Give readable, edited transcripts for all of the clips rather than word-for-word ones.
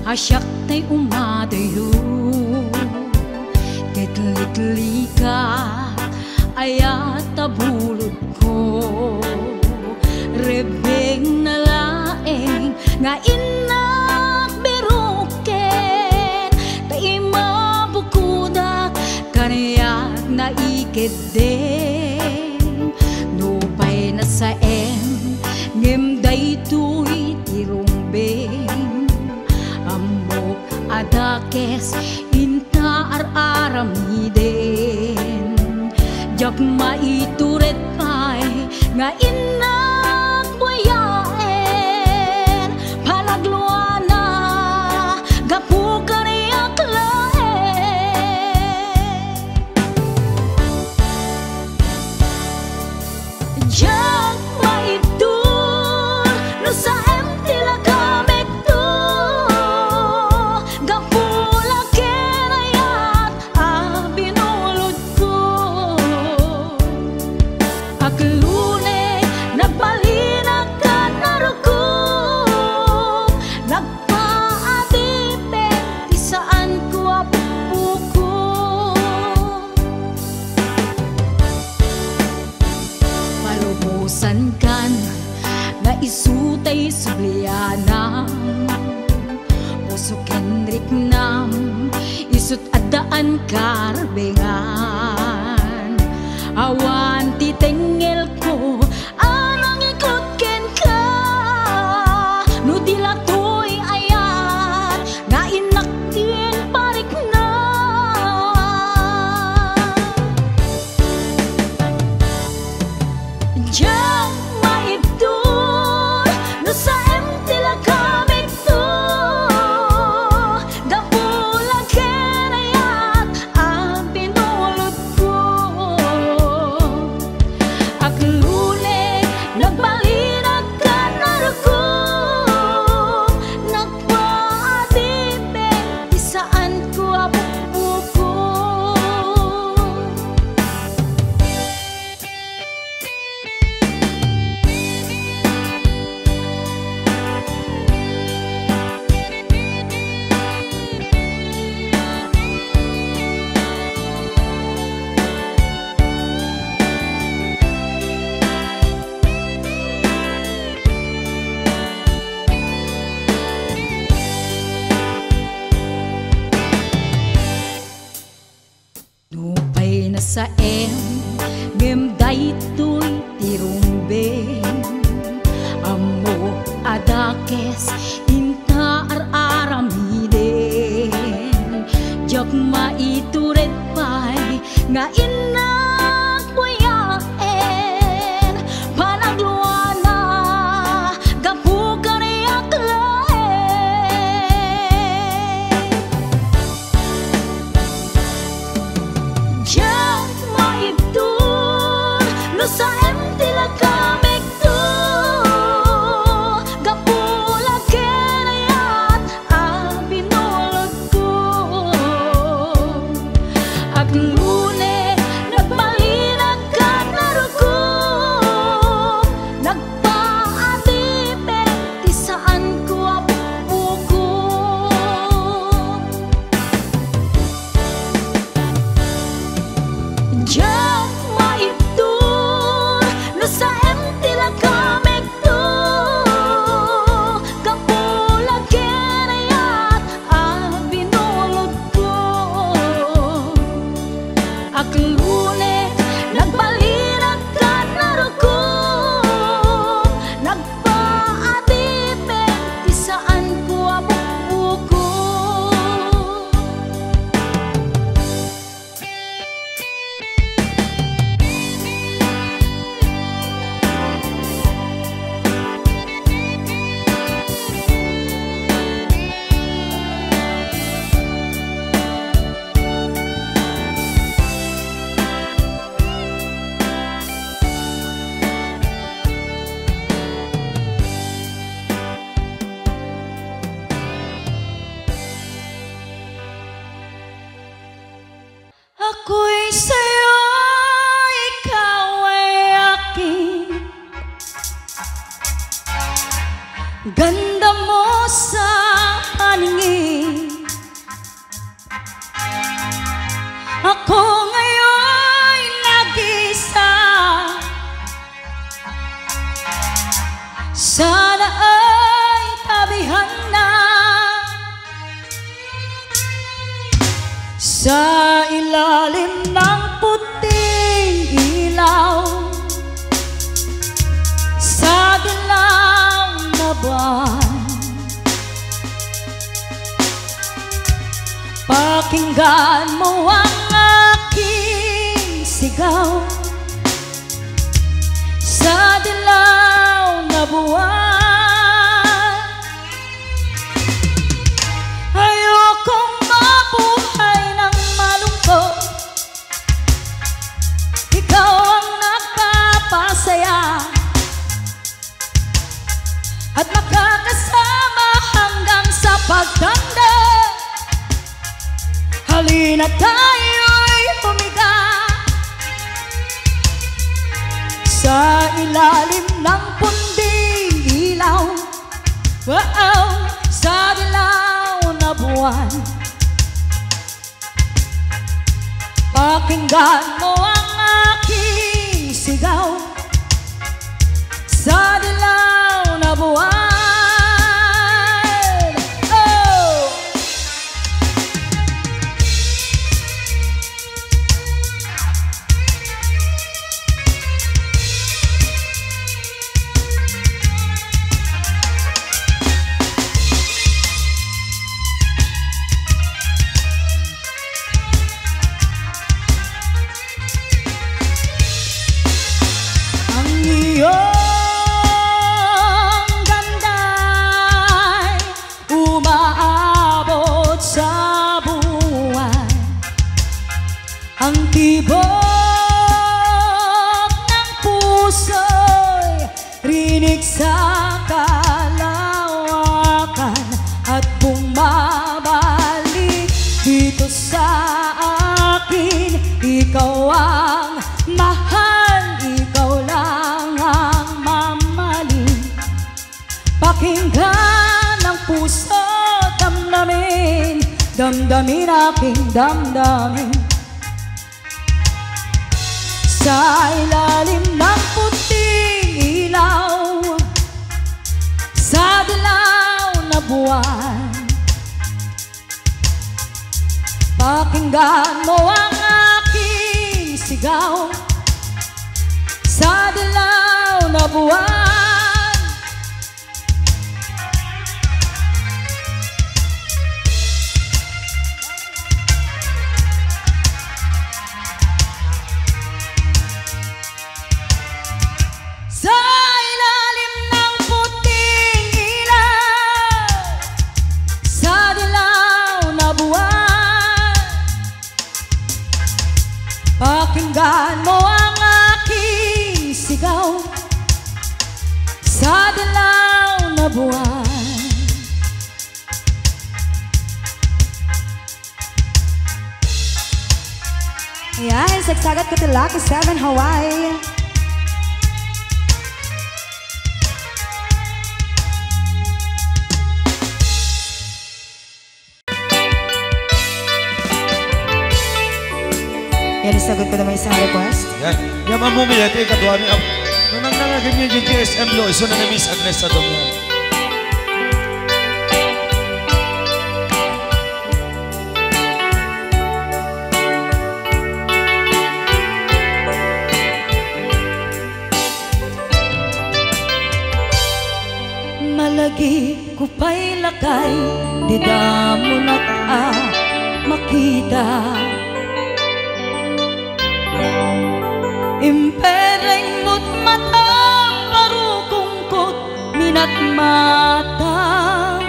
asyak tay umadayo. Kitli-kitli ka ayat tabulod ko, rebeng na laeng nga inak biruken, tay mabukudak kanayak na ikeden. Nupay na sa ngem daytoy tirumbeng, amok adakes inta aramiden. Jak maituret pay nga inak buyaen, palagluana gapu kaniyak laen. Jak maitur no sa tila kamek to, gapula kenayat abinulod ko. Aklune nagbalinag ka narukom, nagpaadipe di saan ko apupuko. Palubusan kan nga isutay sublianam, puso kenrik nam isut adaan karbengan. Awan titengel ko anang ikot ken ka, no dilatoy ayan nga inaktin parik na. Diyan maibdur no sa tila kamik to, gapula kenayat ang pinulot ko. Aklune nagbalinag ka narukom, nagpaadipe di saan ko apupuko. Nupay na sa ngem daytoy tirumbeng, amo adakes inta aramiden. Jak maituret pay nga inak buyaen, panagluana gapu kaniyak laen. Jak maibdur no sa tila kamek to, gapula kenayat abinulod ko. Aklune Sa ilalim ng puting ilaw, sa dilaw na buwan, pakinggan mo ang aking sigaw. Sa dilaw na buwan, ayokong mabuhay ng malungkot. Ikaw ang nagpapasaya at makakasama hanggang sa pagtanda. Halina tayo'y humiga sa ilalim ng punding ilaw. Wow, sa dilaw na buwan, pakinggan mo ang aking sigaw. Sa dilaw na buwan, ang tibok ng puso'y rinig sa kalawakan at bumabalik dito sa akin. Ikaw ang mahal, ikaw lang ang mamahalin. Pakinggan ang puso, damdamin, damdamin aking damdamin. Sa ilalim ng puting ilaw, sa dilaw na buwan, pakinggan mo ang aking sigaw. Sa dilaw na buwan, pakinggan mo ang aking sigaw. Sa dilaw na buwan, ayan, sagsagat ko Lucky 7 Hawaii. Yan, isagot ko naman isang request. Yan. Yan, mamumiyati, katuwami. Nung nangnangagin niya yung GSM lo, iso na Miss Agnes sa doon. Malagi ko pa'y lakay, di damo na makita. Impereng mo't matang parukungkot minat matang.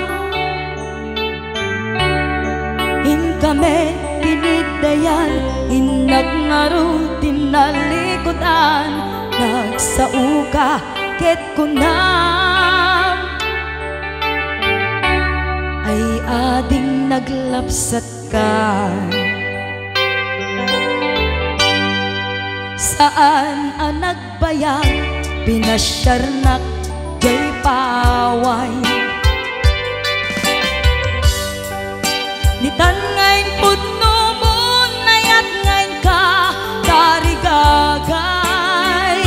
Inkame pinigdayan, inagnaro tinalikodan, nagsauka ket kunam. Ay ading naglapsat ka, saan ang nagbayag, pinasyarnak jay paway. Nitan ngayon pudno mo, nayat ngayon ka, tarigagay.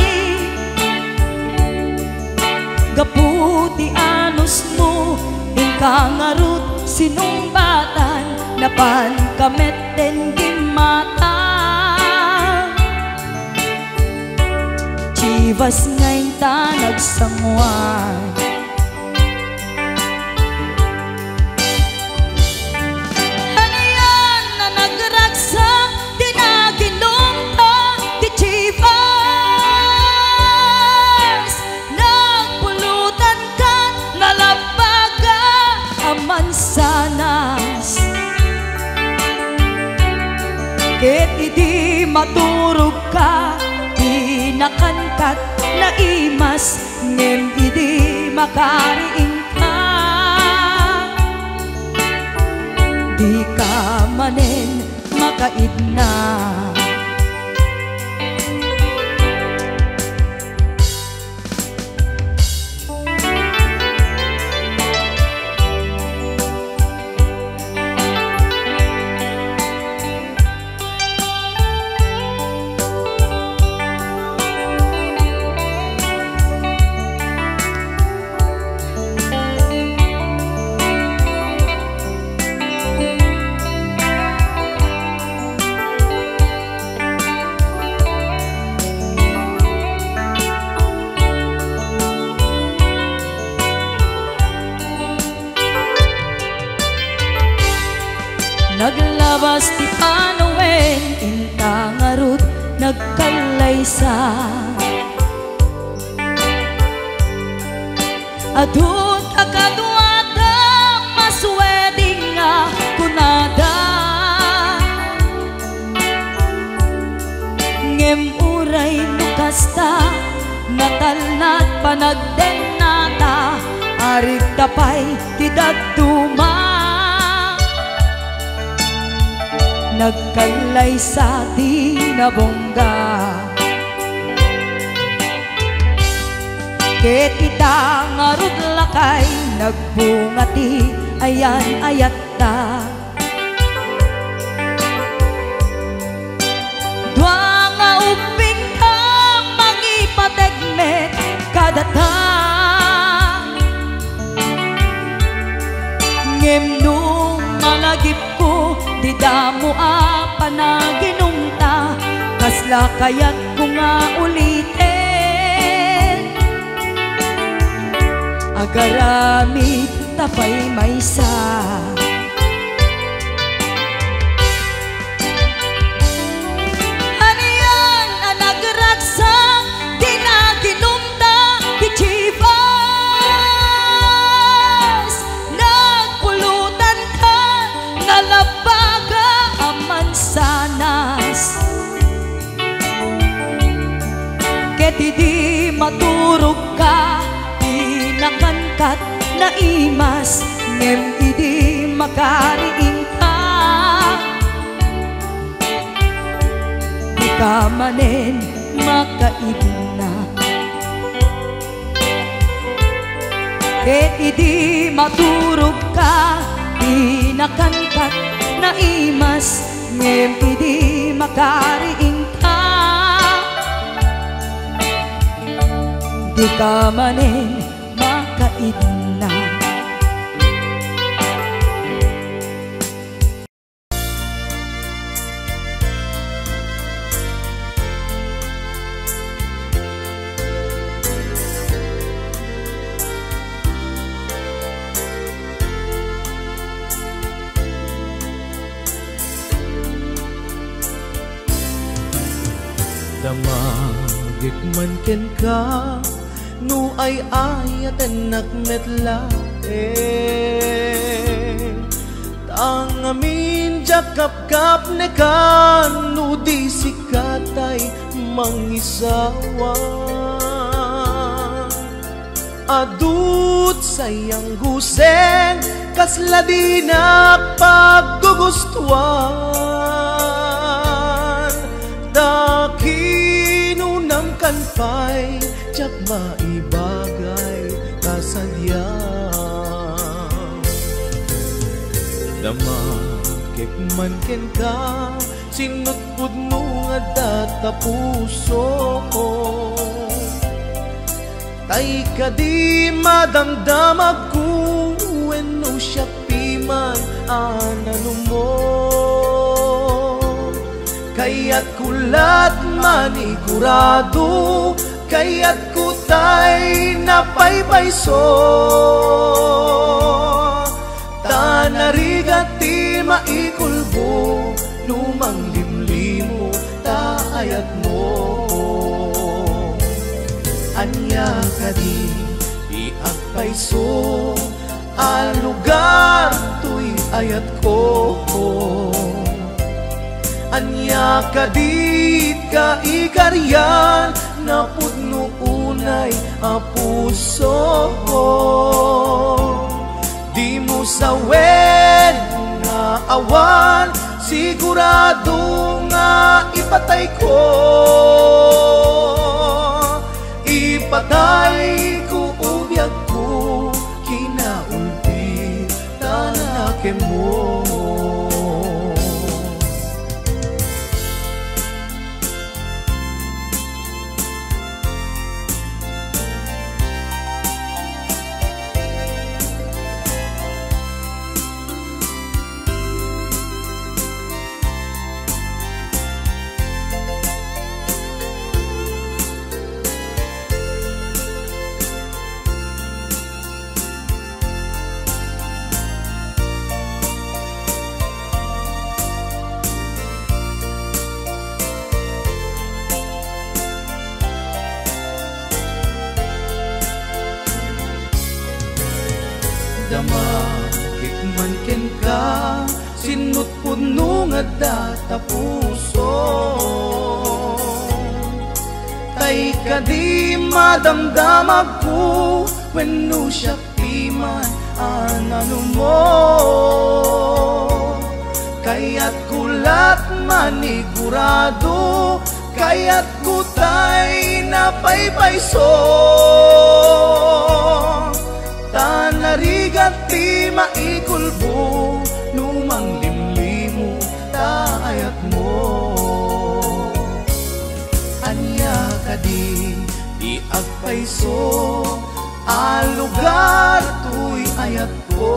Gaputi anos mo, ingkangarut sinumbatan, napan kamet den gimata chivas ngayon ta nagsangwan hanayan na nagragsa di naginom ta di chivas nagpulutan ka nalabaga aman sanas ket idi maturog ka di nakankat na imas ngem idi makariing ka di ka manen makaidna naglabas ti panawen intang arut nagkalaysa adut akaduada masweding nga kunada ngem uray nukasta natalnat panagdenata arit tapay ti daduma nagkalay sa di nabongga ket ita ngarud lakay nagbungati ayan ayatta dua nga uping ka mangipategmet kadata ngem nung malagip ko di damo panaginumta kasla kayat ko nga ulitin agaramit tapay maysa haniyan ang nagragsa di naginumta di chivas nagpulutan ka nalabaga sanas ket idi maturog ka di nakankat na imas ngem idi makariing ka di ka manen makaibna ket idi maturog ka di nakankat na imas ngem idi makariing ka di ka manen makaidna damagik man ken ka nu ay ayaten nakmetla tangamin jakap kap ne kan nu di sikatay mangisawa adut sayang guseng kasla di paggugustuan dakinunam kanpay jak maibagay kasadya damakik man ken ka sinutpud mo nga data puso tay ka di madamdamag ko wenno siya man anano mo. Kaya't kulat manigurado, kaya't kutay napaypayso. Tanarigati maikulbo, lumang limlimo taayat mo. Anya kadi iagpayso, ang lugar to'y ayat ko. Anya kadit ka ikaryan, na pudno unay a puso. Di mo sawen nga awan, sigurado nga ipatay ko. Ipatay ko ubiyag ko, kinaulpi tanake mo. Damakik man ken ka, sinut puno nga data puso. Tay ka di madamdamag ko, wenno siya piman anano mo. Kaya't kulat manigurado, kaya't kutay napaypayso. Tanarigati maikulbo, lumang limlimo taayat mo. Anya kadi iagpayso, ang lugar to'y ayat ko.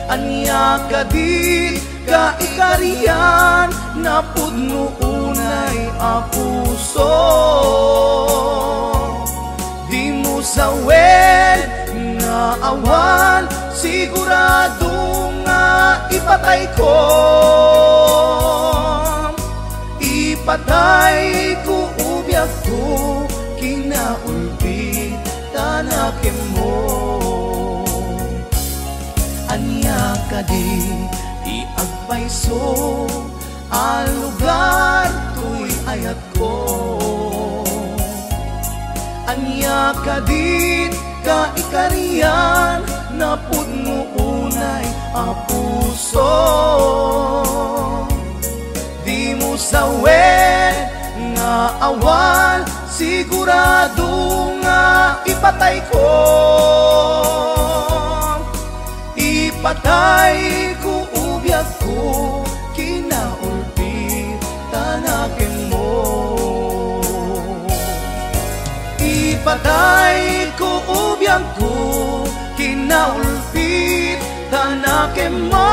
Anya kadi kaikarian, na pudno unay a puso. Di mo sawen nga awan, sigurado nga ipatay ko. Ipatay ko ubiyag ko, kinaulpi tanake mo. Anya kadi iagpayso, ang lugar to'y ayat ko. Anya kadit kaikarian, na pudno unay a puso. Di mo sawen nga awan, sigurado nga ipatay ko. Ipatay ko ubiyag ko, kinaulpi tanake mo. Ipatay ko ubiyag ko, kinaulpit tanake mo.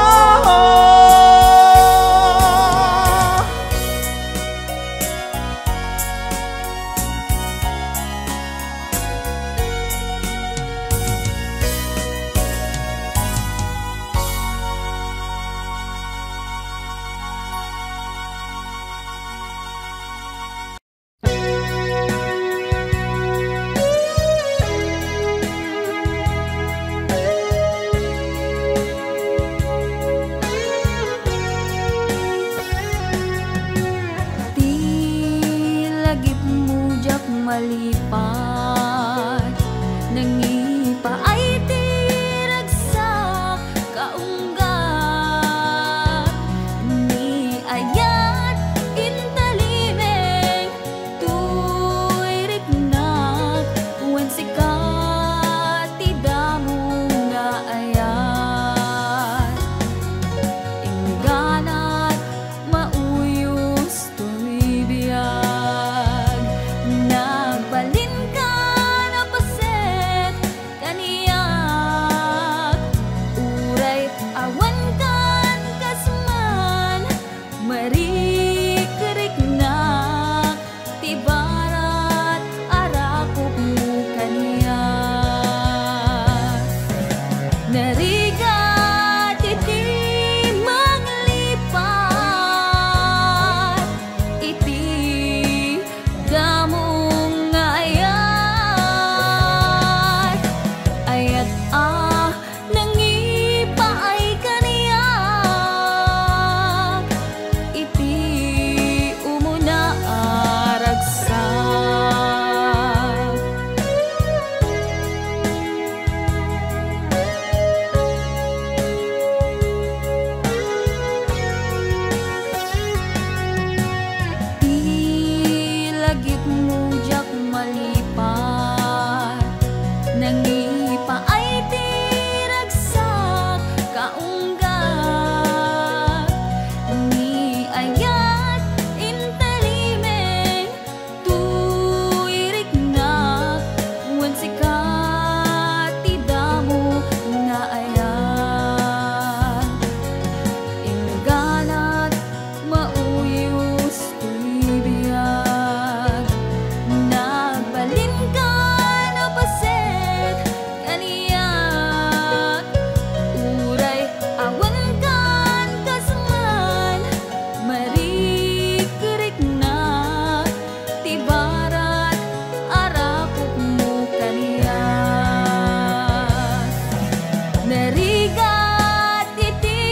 narigat iti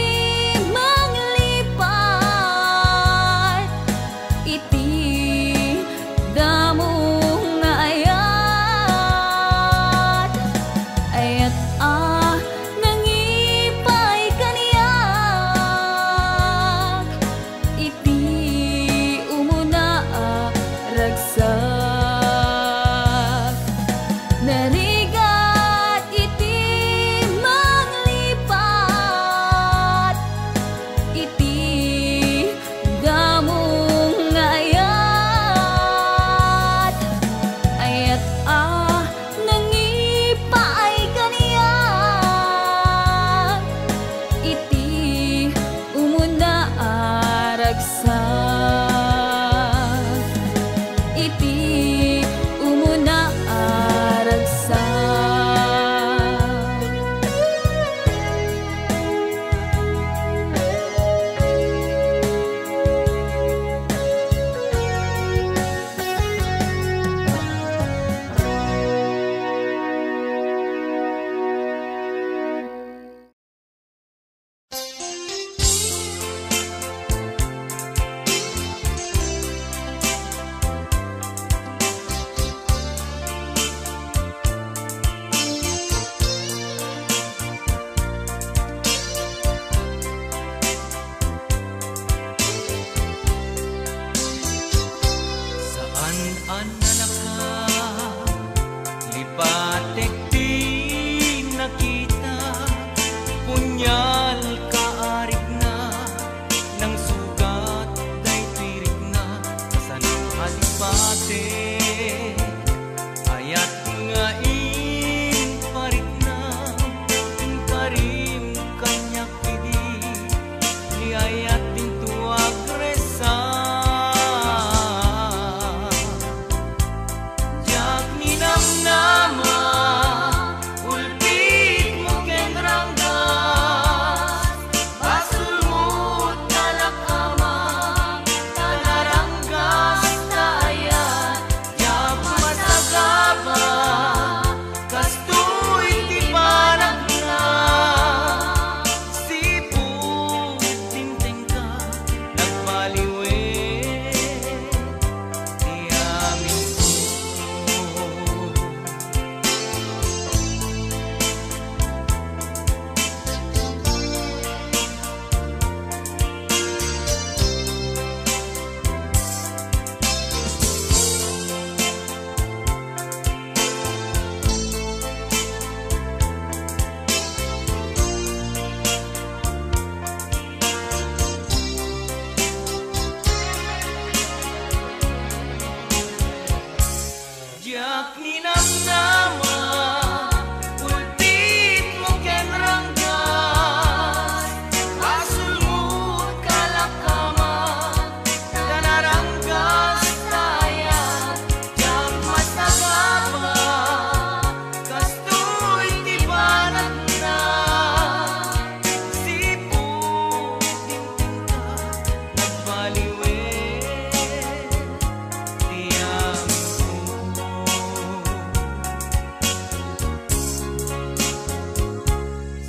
manglipat, iti damo nga ayat, ayat nangipay kaniyak, iti umuna ragsak. Narigat iti manglipat, iti damong nga ayat, ayat nangipaay kaniyak, iti umuna ragsak, iti umuna ragsak. Saan anak ka, lipatek di nakita, punyal kaarik na, ng sugat day tirik na, kasanang halipate, ayat nga parik na, karim kanyak idi, ni ayat din tuwag resa. Jak ninam nama, ultit mo ken ranggas, asulmut kalakama, kanaranggas tayat, jak masagaba, kastoy ti banat na, sipu tinting ka, nagbaliwe, tiyang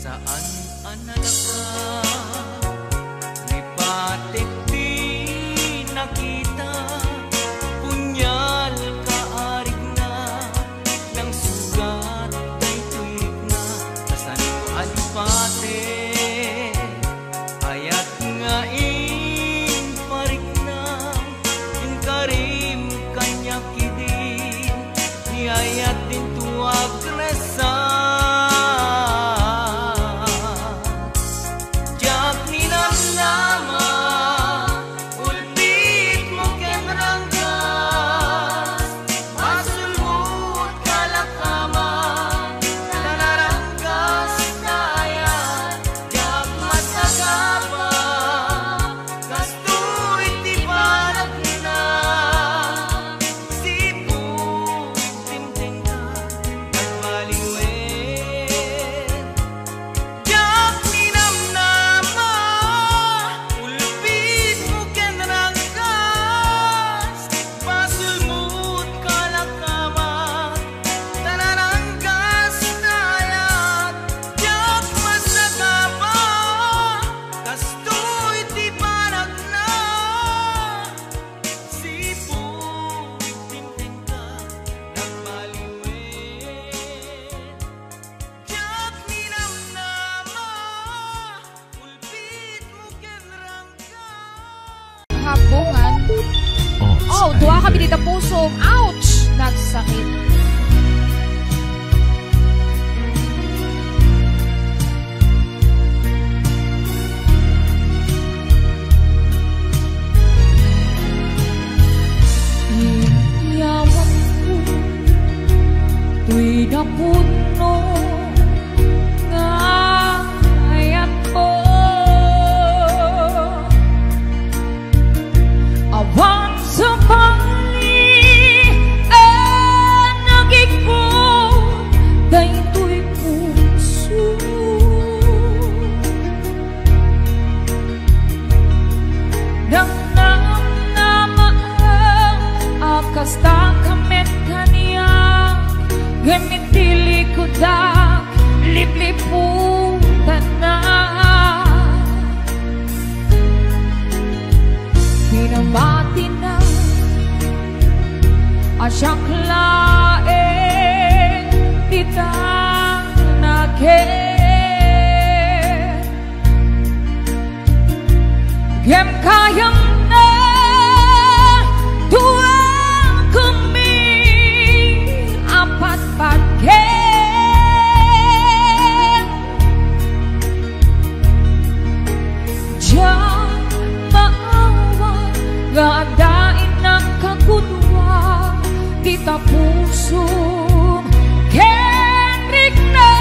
saan anak ka, lipatik di nakita, punyal kaarig na, ng sugat day tuwik na, kasanang alipate, ayat nga parik na, karim kanyak idi, ni ayat din tuwag resa. Duha ka binita puso. Ouch! Nagsakit. Iyawan ko tuy napuno nga ayat mo. Awan sa pali nagikot daytoy puso. Nang kasta kamet kaniya gamitili ko da lipliputan na pinamati na asyang laeng ditang naket gem kayang gadain ng kagudwa di tapusong Kendrick na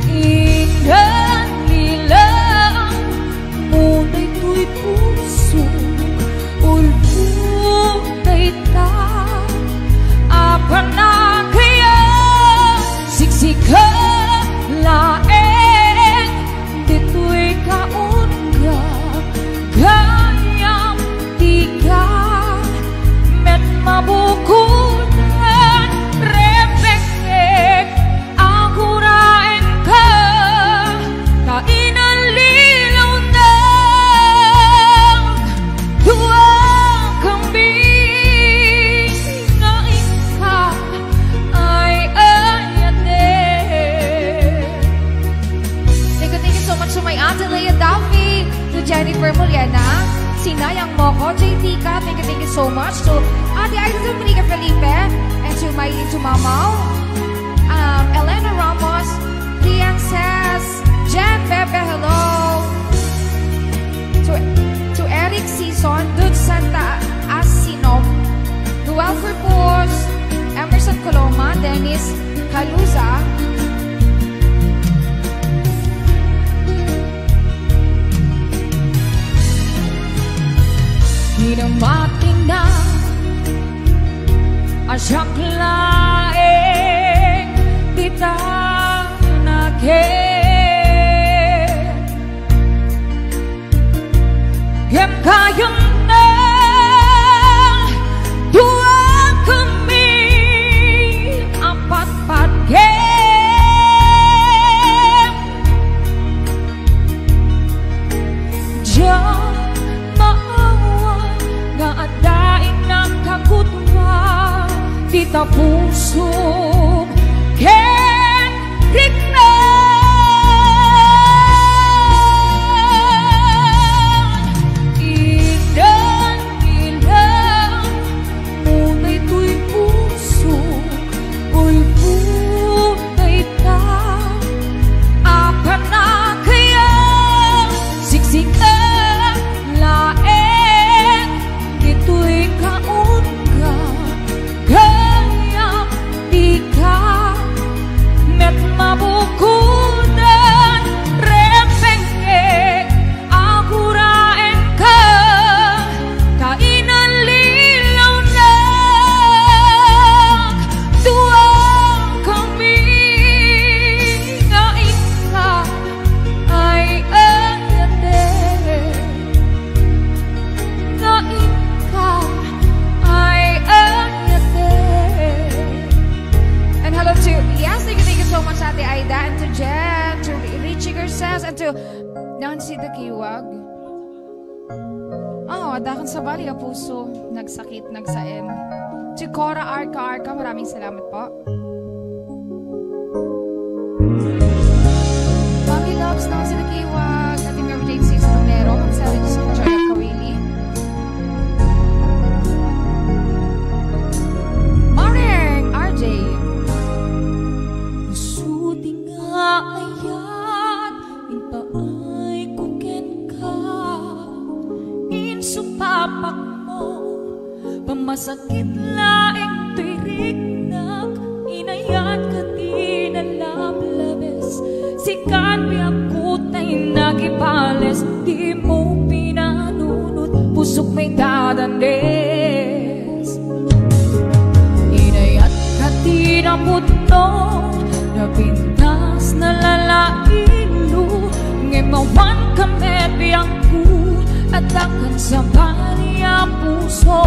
inan nilang muna'y tuy puso ulpong taita apa na kaya siksika lae mabukunan refleksik aku rain ka kainan lilaw ng dua kambing na isa ay ayatin. Thank you so much to my Aunt Leia Duffy, to Jennifer Muliana, sinayang mo ko, JT ka, thank you so much to Ate Aida Dominica Felipe, and to Mamaw, Elena Ramos, Lian says, Jen Bebe, hello, to Eric Season, Dud Santa Asinom, Duel Purpose, Emerson Coloma, Dennis Caluza, hinamating na asyang laeng ditang naket gem kayang na dua kami apat-pat gem jam maawan nga adain ng kagudwa di tapusong Kendrick na ilan ilang muna'y tuy puso ulputay ta apa na kaya siksik laeng ito'y kaunga kaya di ka met mabukunan repenge akurain ka kainan lilaw na duwang kami nga isa ay ayatin nga ika ay ayatin. And hello to, yes, thank you so much Ate Aida, and to Jen, to Richie Garces, and to Nancy the Kiwag. Oh, adakan sa bali ang puso, nagsakit, nagsaim. To Cora Arca, maraming salamat po. Mommy loves Nancy the Kiwag, Ate Mary Jane Season. na putno napintas na lalailo ngimawan kami biyangku at akan sa baliang puso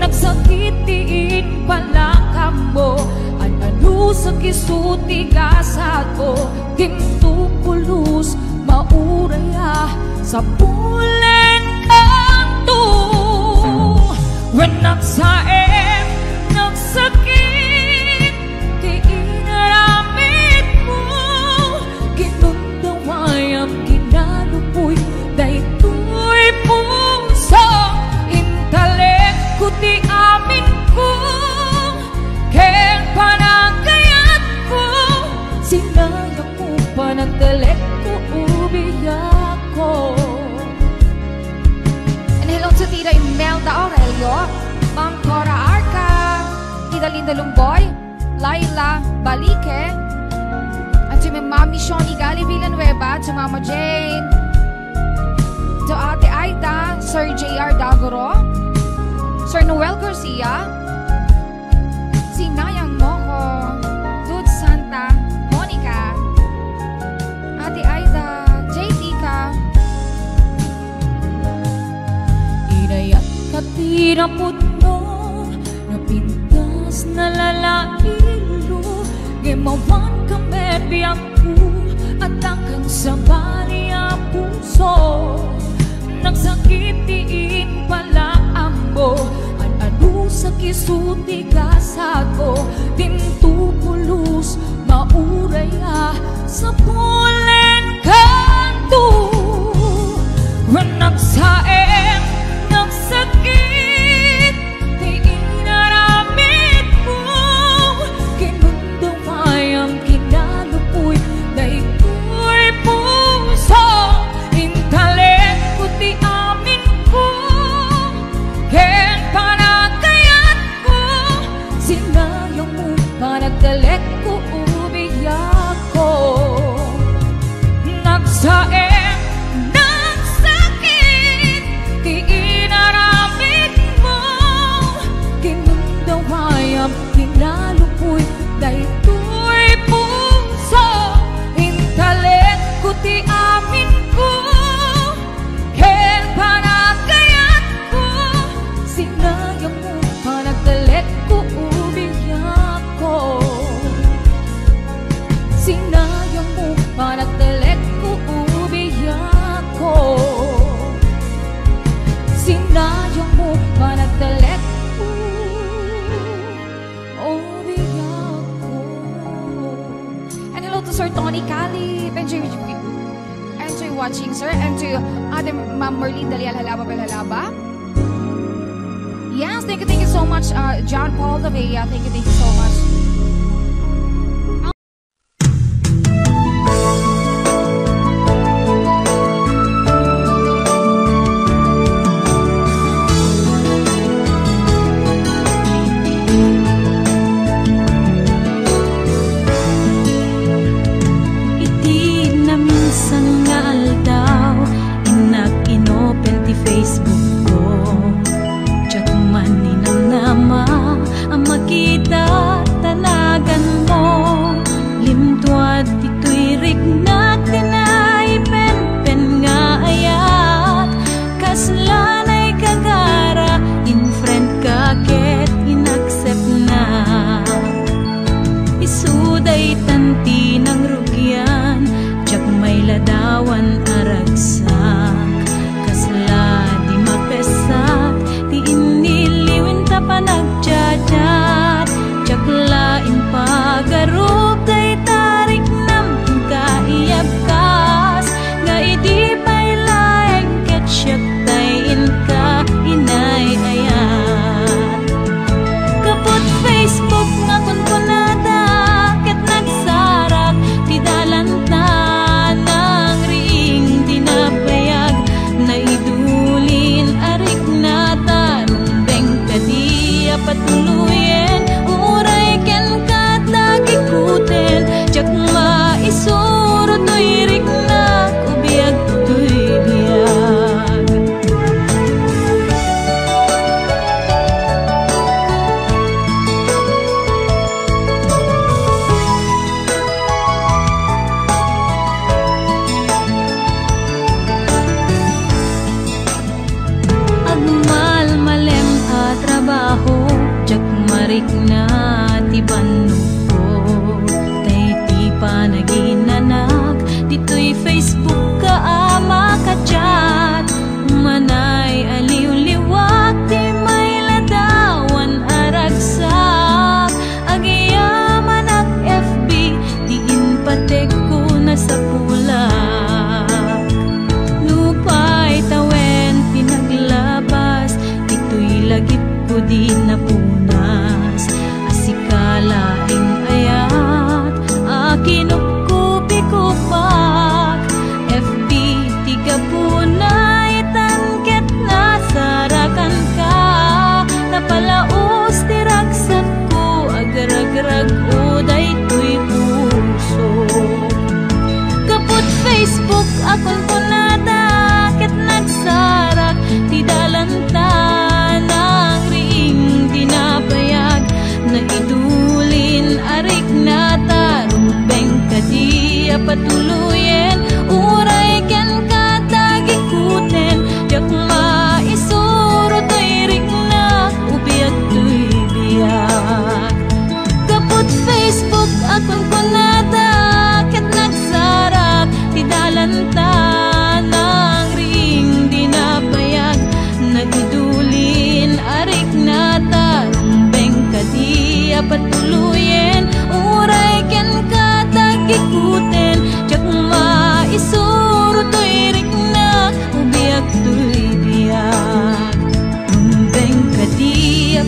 nagsakitiin pala kamo ano sa kisuti kasat ko tintupulos mauraya sa pulen kanto when nagsaem nagsakit di inaramit mo kinundawayang kinalupoy daytoy puso intalik ko di amin ko ken panagayat ko sinayang mo panagdalik ko ubiyak ko. And hello to Tita Imelda Aurelio, Ma'am Cora Arca, Tita Linda Lumboy, Laila Balique, at si Mami Shoni Gali Villanueva, to Mama Jane, to Ate Aida, Sir J.R. Dagoro, Sir Noel Garcia, si Nayang Moko, Dude Santa, Monica, Ate Aida, JT ka, Inayat ka tinaputno napintas na lalailo gimawan kami biyangku at akan sa baliang puso nagsakitiin pala ambo ano sa kisuti kasat ko tintupulos mauraya sa pulen kanto when nagsaem nagsakit di inaramit mo kinundawayang kinalupoy daytoy puso intalik ko di amin ko ken panagayat ko sinayang mo panagdalik ko ubiyak ko nagsaem nagsakit di inaramit mo kinundawayang kinalupoy daytoy puso intalik ko di amin ko ken panagayat ko sinayang mo panagdalik ko ubiyak ko sinayang mo panagdalik ko ubiyak ko sinayang mo panagdalik ko ubiyak ko. and hello to Sir Tony Calip, enjoy watching, sir, and to Ate Ma'am Merlin Dalial Halaba Belhalaba. Yes, thank you so much, John Paul Davea, thank you so much. Iti na minsan nga aldaw inak inopen ti Facebook ko chat man ninamnama ang makita tanagan mo limtuad ito'y rignak tinay pen nga ayat kaslanay kagara in friend ka ket inaccept na isuday tanti ng rugyan jak may ladawan aragsak kasla di mapesat ti iniliwin ta panagjajar jak lain pagarup day tarik nam kaiyabkas nga idi pay laeng ket siyak tayin ka inay ayat kaput Facebook nga kunkunada ket nagsara akon punata ket nagsarak ti dalanta nang ring dinapayag na idulin arik nata rubeng kadi patuluyen uray ken katagikuten jak maisuro to'y ring na ubiyag to'y biyak kaput Facebook akon kunata ket nagsarak ti dalanta nang ring dinapayag na idulin arik nata rumbeng kadi patuluyen uray ken katagikuten jak maisuro to'y ring na ubiyag to'y biyak rumbeng kadi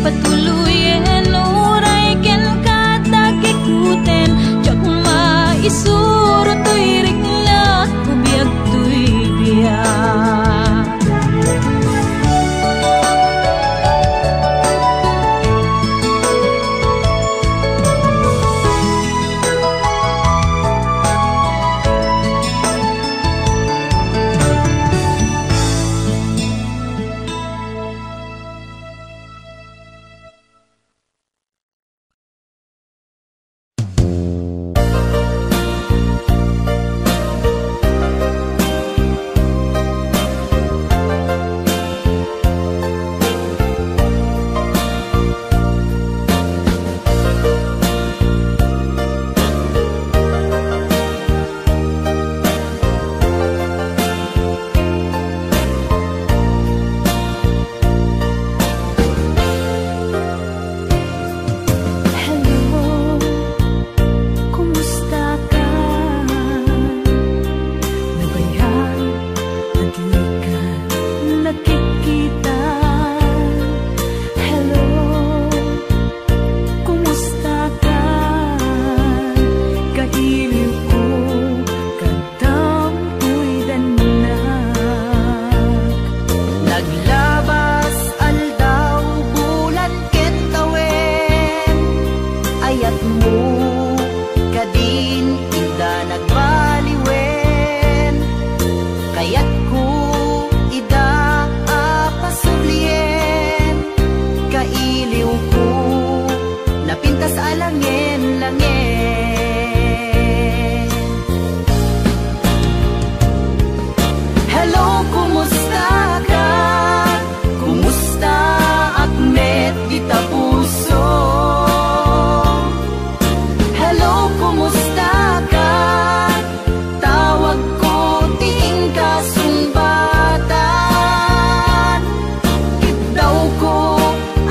patuluyen uray ken katagikuten jak maisuro to'y ring na ubiyag to'y biyak.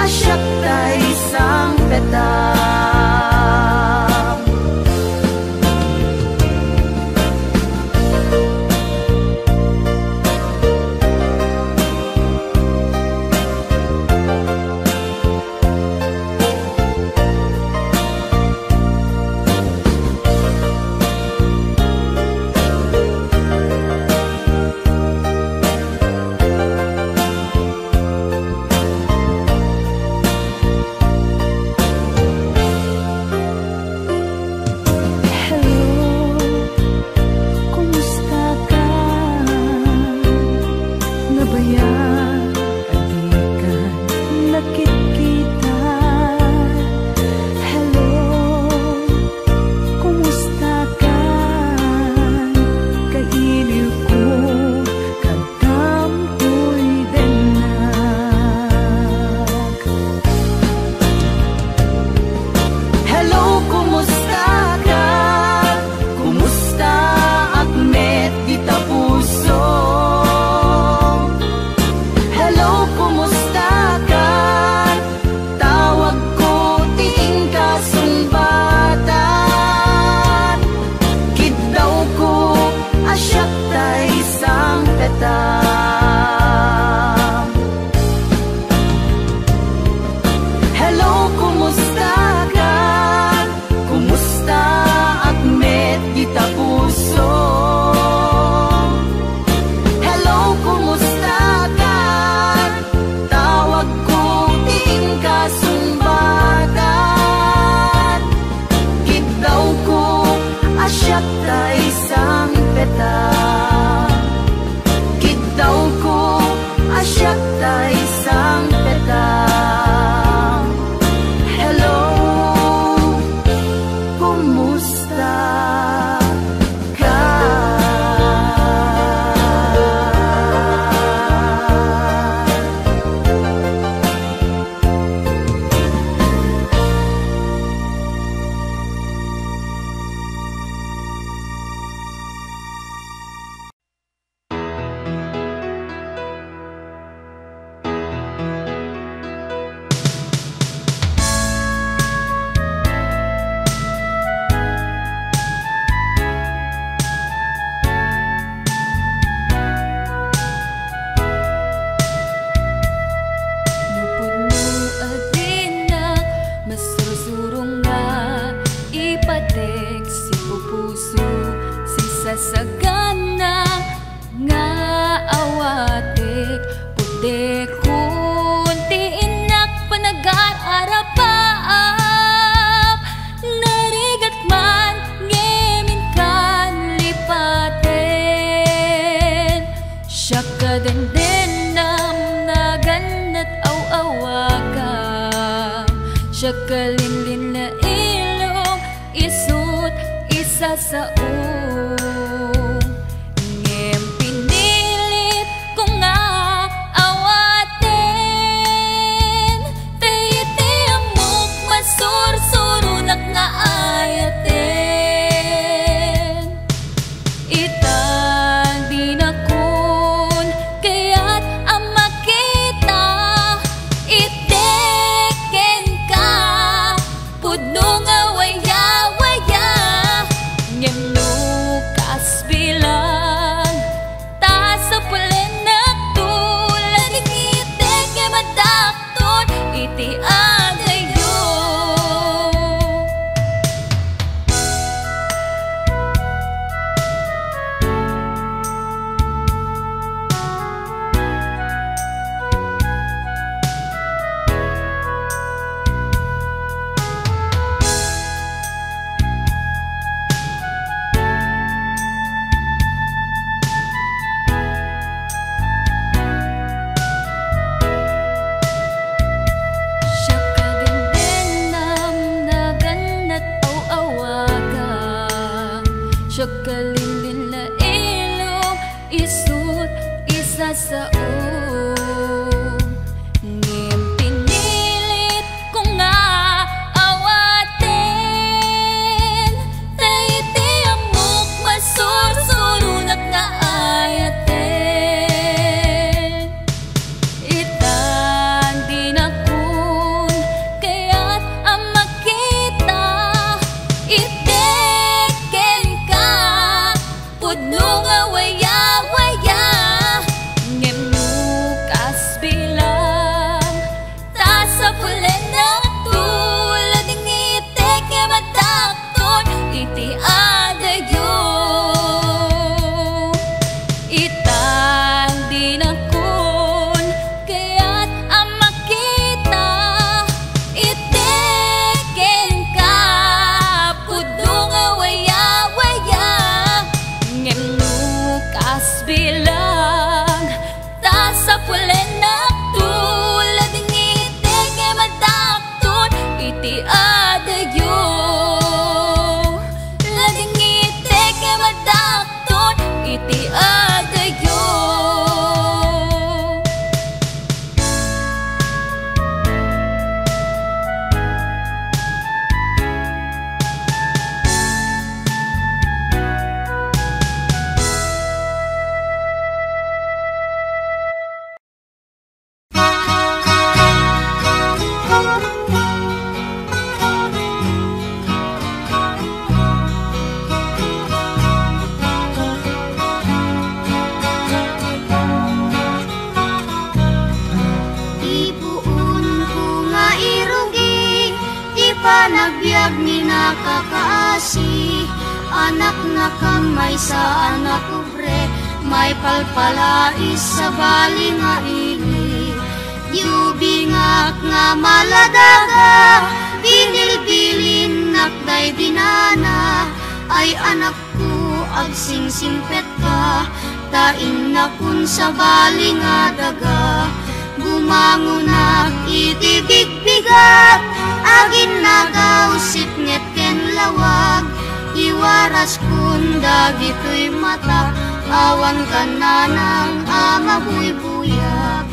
Asyak tay isang beta sagana nga awatik puti kunti inak panagar-arapap narigat man ngemin kan lipaten siya kadendenam naganat aw-awaga siya kalinlin na ilong isut isa sa ngem pinilit ko nga awaten tayti amok masursurunak nga ayaten itang di na kun kaya't ang makita iteken ka pudno nga waya-waya ngem nukas bilang ta sa pulen na tulad itek nga madakton iti agayo siya kadendenam naganat aw-awaga siya kalinlin na ilong isut isa sa ngem pinilit ko nga awaten tayti amok masursurunak nga ayaten itang di na kun kaya't ang makita iteken ka pudno nga waya-waya ngem nukas bilang ta sa pulen na tulad ng itek nga madakton iti adayo itang di na kun kaya't ang makita iteken ka pudno nga waya-waya ngem nukas bilang ta sa pulen na tulad ng itek nga madakton iti adayo lading itek nga madakton iti adayo Ipuun ko nga irugi, di pa nagbiag ni nakakaasi. Anak nga kamay sa anak ubre, may palpalais sa bali nga ili. Yubingak nga maladaga, binilbilin nakday dinana. Ay anak ko, agsingsingpet ka, tain na kun sa bali nga daga. Gumangunak iti bigbigat, agin nagausit nget ken lawag. Iwaras kun dagito'y mata, awan ka na ng amabuy-buyak.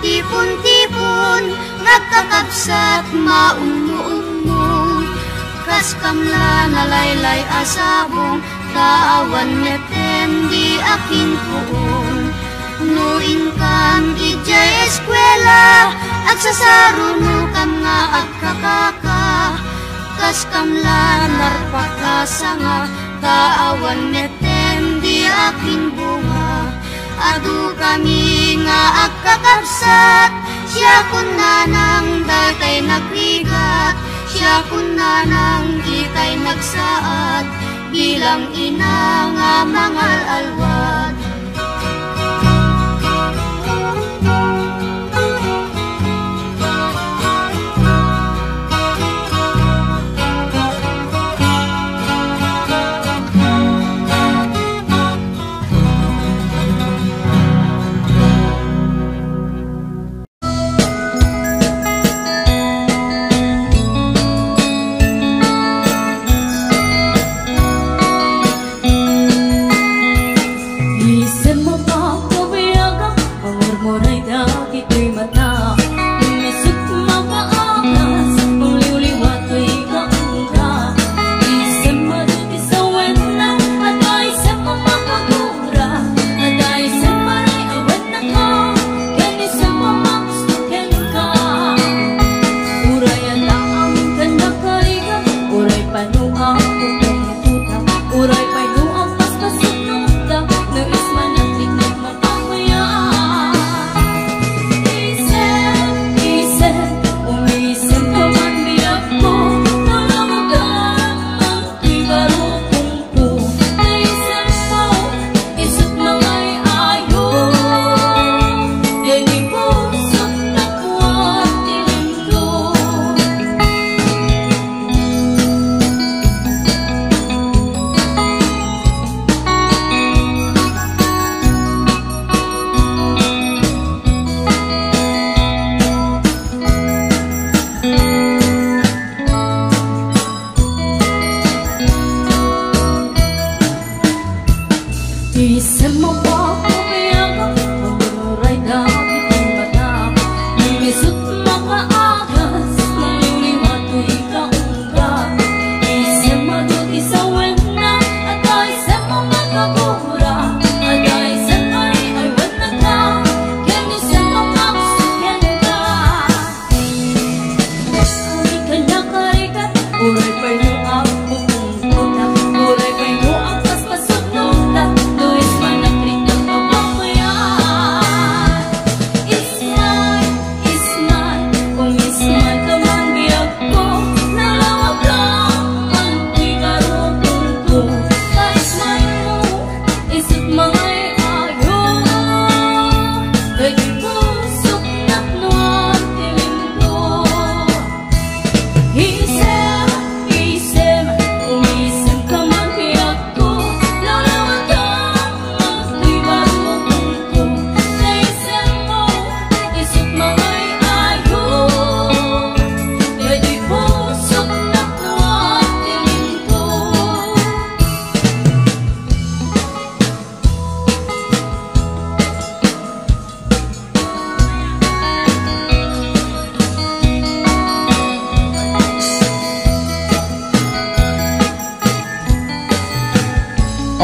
Tipon-tipon, nagkakabsat maungo-ungo. Kas kamla nalaylay asabong, taawan netem di aking puon. Nuin kam ijay eskwela, agsasarunong kam nga agkakaka. Kas kamlan narpakasa nga, taawan netem di aking bunga. Adu kami nga agkakabsat, siya kun nanang datay nagbigat, siya kun nanang kitay nagsaad, bilang ina nga mangal alwad.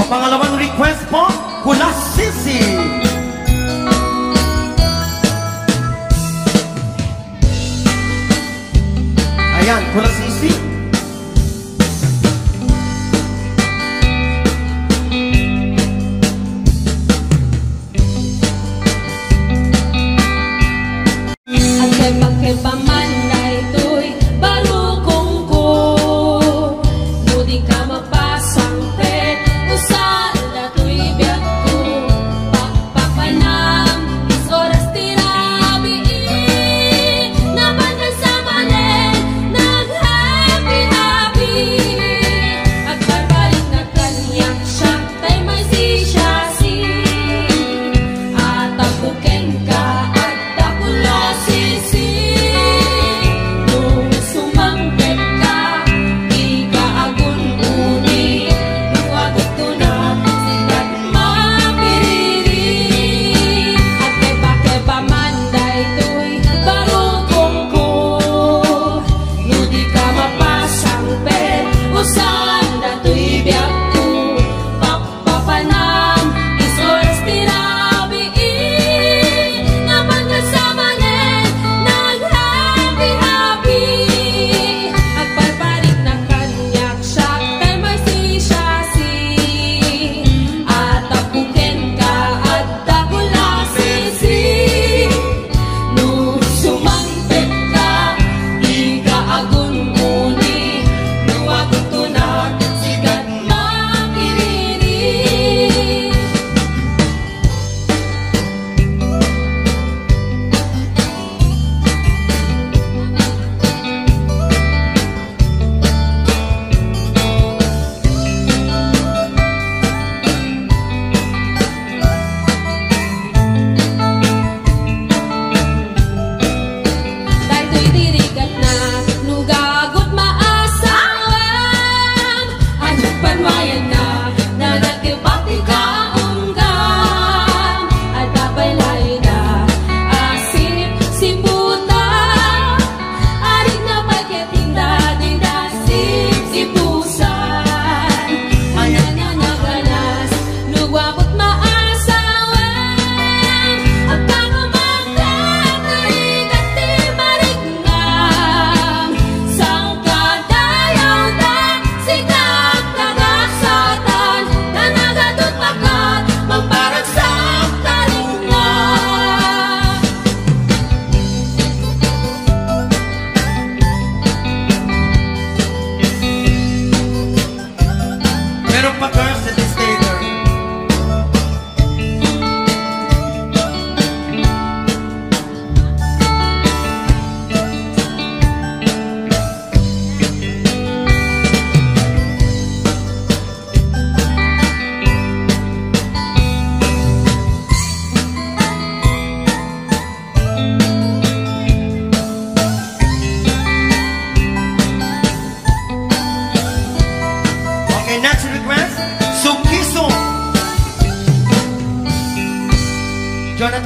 Pangalawang request po, Kula Sisi. Ayan, Kula Sisi. Ang bakit pa man na ito'y barukong ko, ngunit ka mapasang pet. Usal na to'y biyak ko,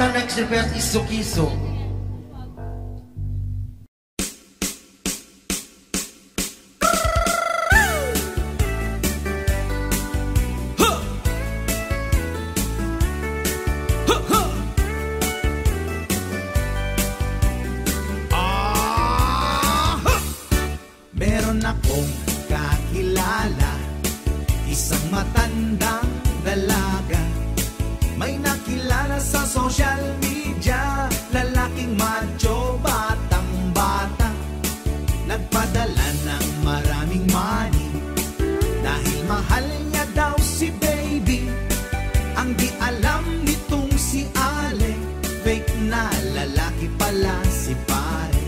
our next request is Sukiso. Meron akong kakilala, isang matandang dalaga. May nakilala sa social media, lalaking macho, batang bata. Nagpadala ng maraming money, dahil mahal niya daw si baby. Ang di alam nitong si Ale, fake na lalaki pala si pare.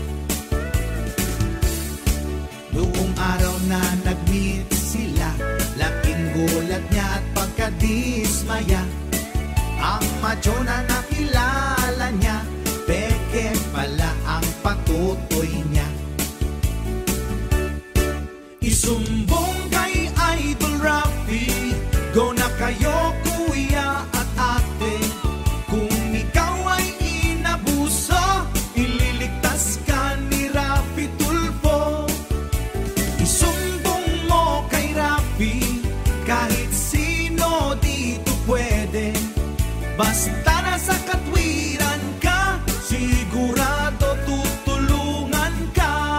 Noong araw na nag-meet sila, laking gulat niya at pagkadismaya. Ang macho na nakilala niya, peke pala ang patutoy niya. Isumbong kay Idol Rafi, go na kayo kuya at ate. Kung ikaw ay inabuso, ililigtas ka ni Rafi Tulfo. Isumbong mo kay Rafi, kahit sino dito pwede. Basta nasa katwiran ka, sigurado tutulungan ka.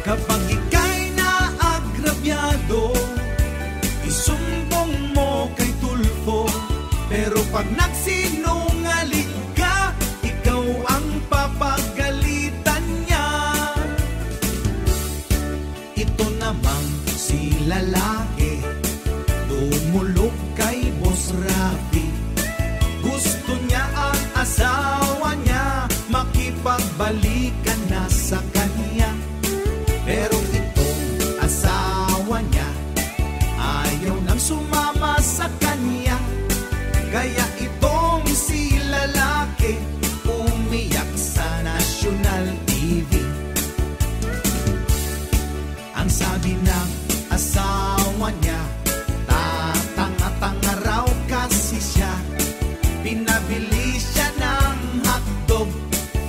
Kapag ika'y naagrabyado, isumbong mo kay Tulfo. Pero pag nagsinungaling ka, ikaw ang papagalitan niya. Ito namang si lalaki, dumulog kay Boss Rafi. Gusto niya ang asawa niya, makipagbalikan na sa kanya. Pero itong asawa niya, ayaw nang sumama sa kanya. Kaya itong si lalaki, umiyak sa National TV. Ang sabi ng asawa niya, tatanga-tanga raw kasi siya. Pinabili siya ng hotdog,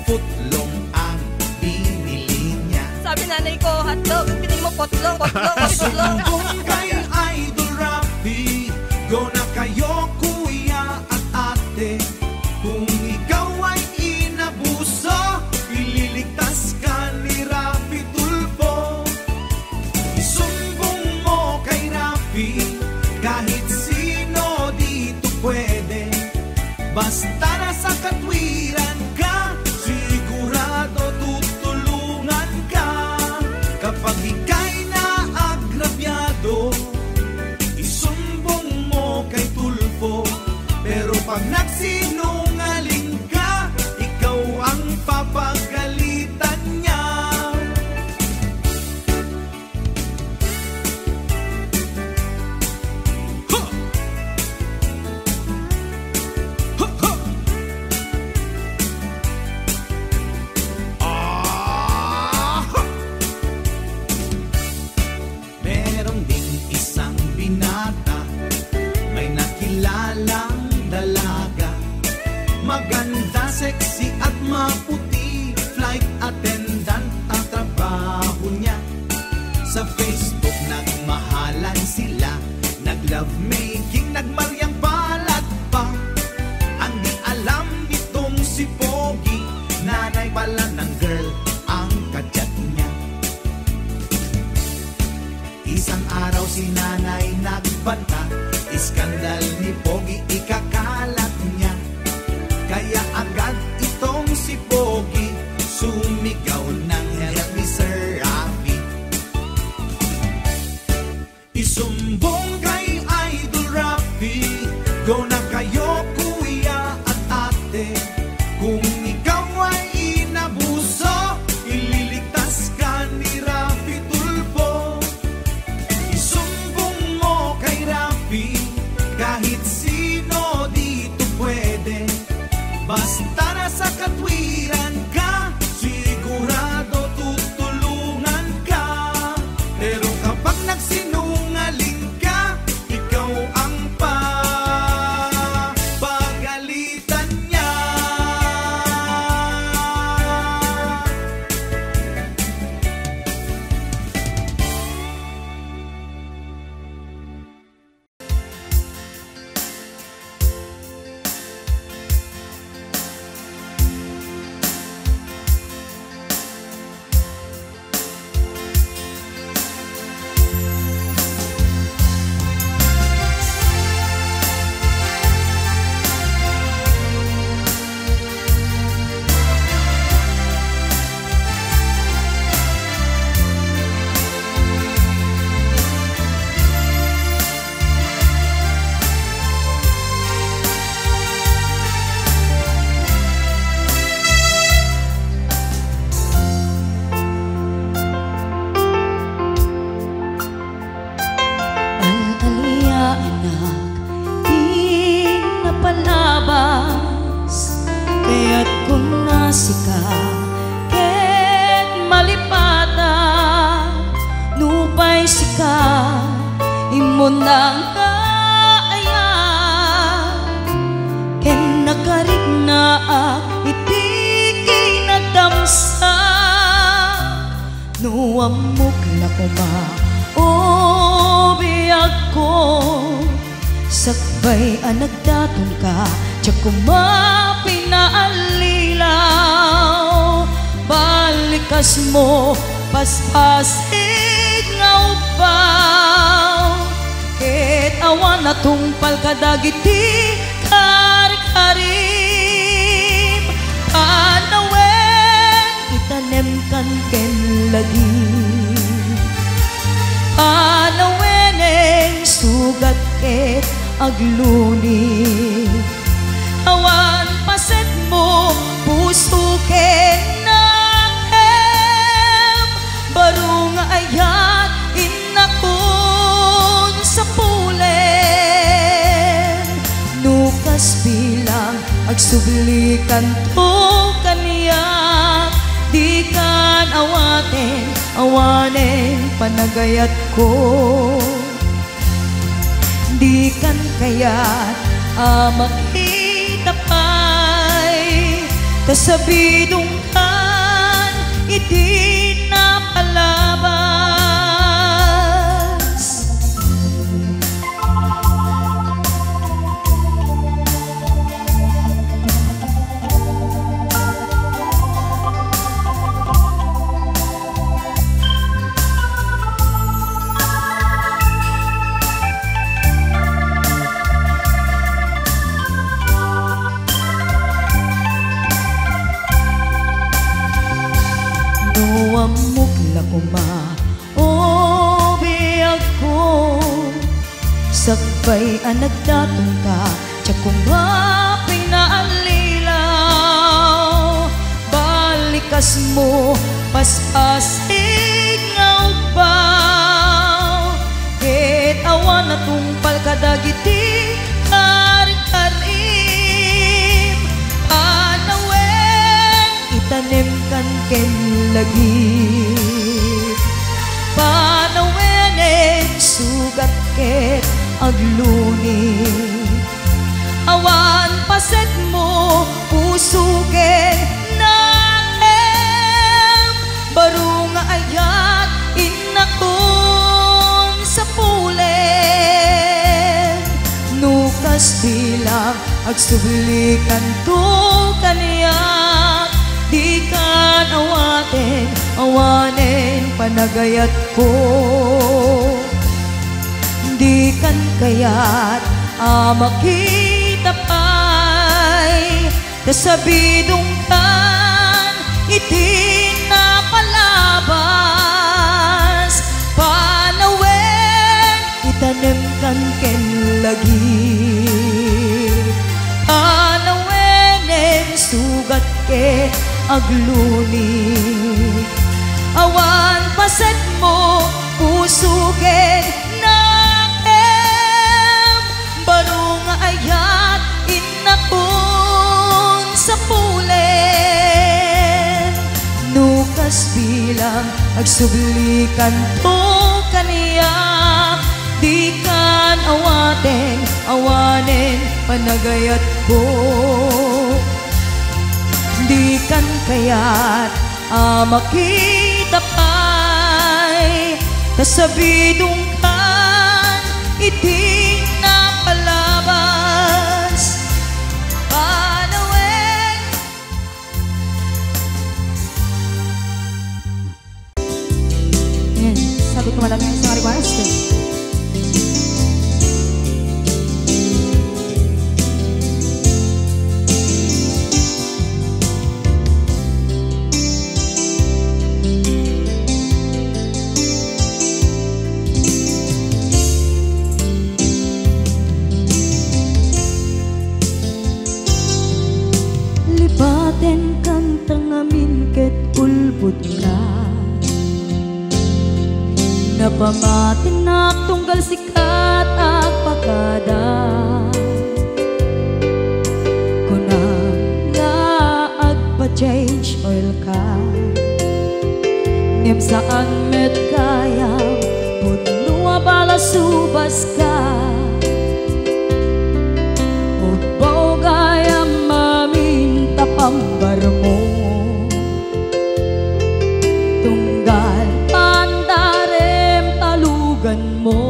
footlong ang binili niya. Sabi nanay ko, hotdog, pinili mo potlong, potlong, potlong. Sumbong kay Idol Rafi, go na kayo kuya at ate. Kung ikaw ay inabuso, ililigtas ka ni Rafi Tulfo. Isumbong mo kay Rafi, kahit sino dito pwede. Basta nasa katwiran ka, sigurado tutulungan ka. Kapag ika'y naagrabyado, isumbong mo kay Tulfo. Pero pag nagsinungaling ka, ikaw ang papagalitan niya. Meron ding isang binata, may nakilalang dalaga. Maganda, sexy at maputi, flight attendant ang trabaho niya. Sa Facebook nagmahalan sila, nag-love making, nagmaryang balat pa. Ang di alam nitong si Pogi, nanay pala ng girl ang kachat niya. Isang araw si nanay nagbanta, iskandal ni Pogi ikakalat niya. Kaya agad itong si Pogi, sumigaw ng help ni Sir Rafi. Isumbong kay Idol Rafi, go na kayo kuya at ate. Kung ikaw ay inabuso, ililigtas ka ni Rafi Tulfo. Isumbong mo kay Rafi, kahit sino dito pwede. Basta nasa katwiran ka, sigurado tutulungan ka. Pero kapag nagsinungaling ka, anak di napalabas, kaya't kung nasika ket malipata nupay sika imo nang kaaya ken nakarit na iti kinadamsa nuamok na kuma o biyag ko sakbay anagdaton ka tiyak kuma pinaalilaw balikas mo paspasig nga upaw ket awan na tungpal kadagiti karik-karim panawen itanem kan ken lagi panaweneng sugat ket agluni awan paset mo puso ken nakem barong ayat inakon sa pulen nukas bilang agsublikan to kaniya di kan awanen panagayat ko di kan kayat makita pa'y tasabidong kan iti napalabas. Nuamok la kuma o biyag ko sakbay anagdaton ka tiyak kuma pinaalilaw balikas mo paspasig nga upaw ket awan na tungpal kadagiti karik-karim panawen itanem kan ken lagi panaweneng sugat ket agluni awan paset mo puso ken naem barong ayat inakon sa pulen nukas bilang agsublikan to kaniya di kan awanen panagayat ko di kan kayat makita pa'y tasabidong kan iti napalabas panawen itanem kan ken lagi panaweneng sugat ket agluni awan paset mo puso ken nakem barong ayat inakon sa pulen nukas bilang agsublikan to kaniya di kan awanen panagayat ko di kan kayat makita pa'y tasabidong kan iti napalabas panawen. Yan, sagot ko malaki sa request. Lipaten kang tangamin ket ulbod ka napamatin na tunggal sikat at pagka ngem saan met kayang punua bala subas ka Ubaw gayam maminta pambar mo Tunggal pandarem talugan mo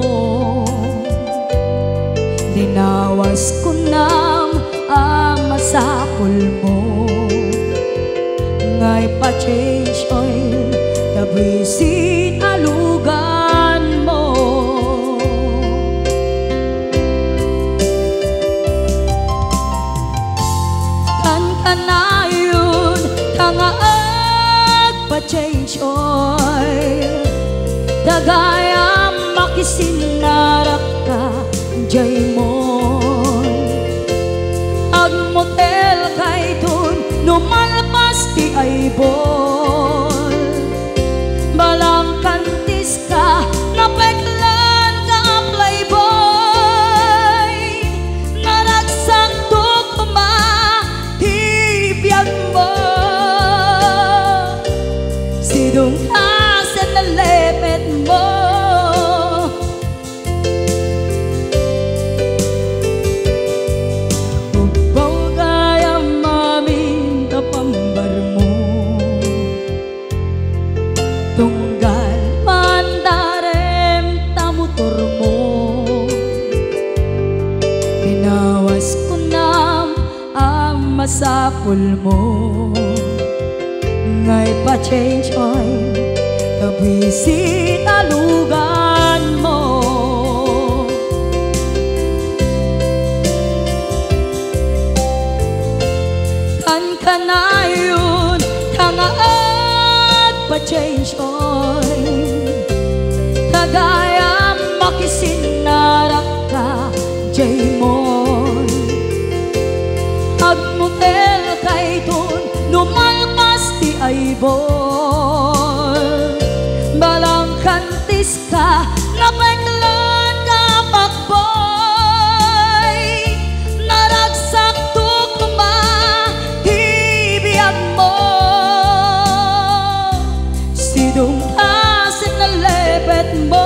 Dinawas ko nam ang masapol mo Ngay pa-change oil Tabisin alugan mo Kan-kanayon Tangaag pa-change oil Dagayam makisinarak ka Jay mon Agmotel kay dun Numalpas di ay bol Balang kantis ka Napeklan ka playboy Naragsak to kuma Tibiyag mo Sidong asen na lepet mo Tunggal pandarem tamutor mo Binawas ko nam ang masapul mo Ngay pa-change oil Tabisin alugan mo Kan-kanayon Tangaad pa-change oil Tagayam makisinarak ka Jay mon Agmutel kay dun Numalpas di ay bol Balang kantis ka Napeklan ka pakboy Naragsak to kuma Tibiyag mo Sidong asin na lepet mo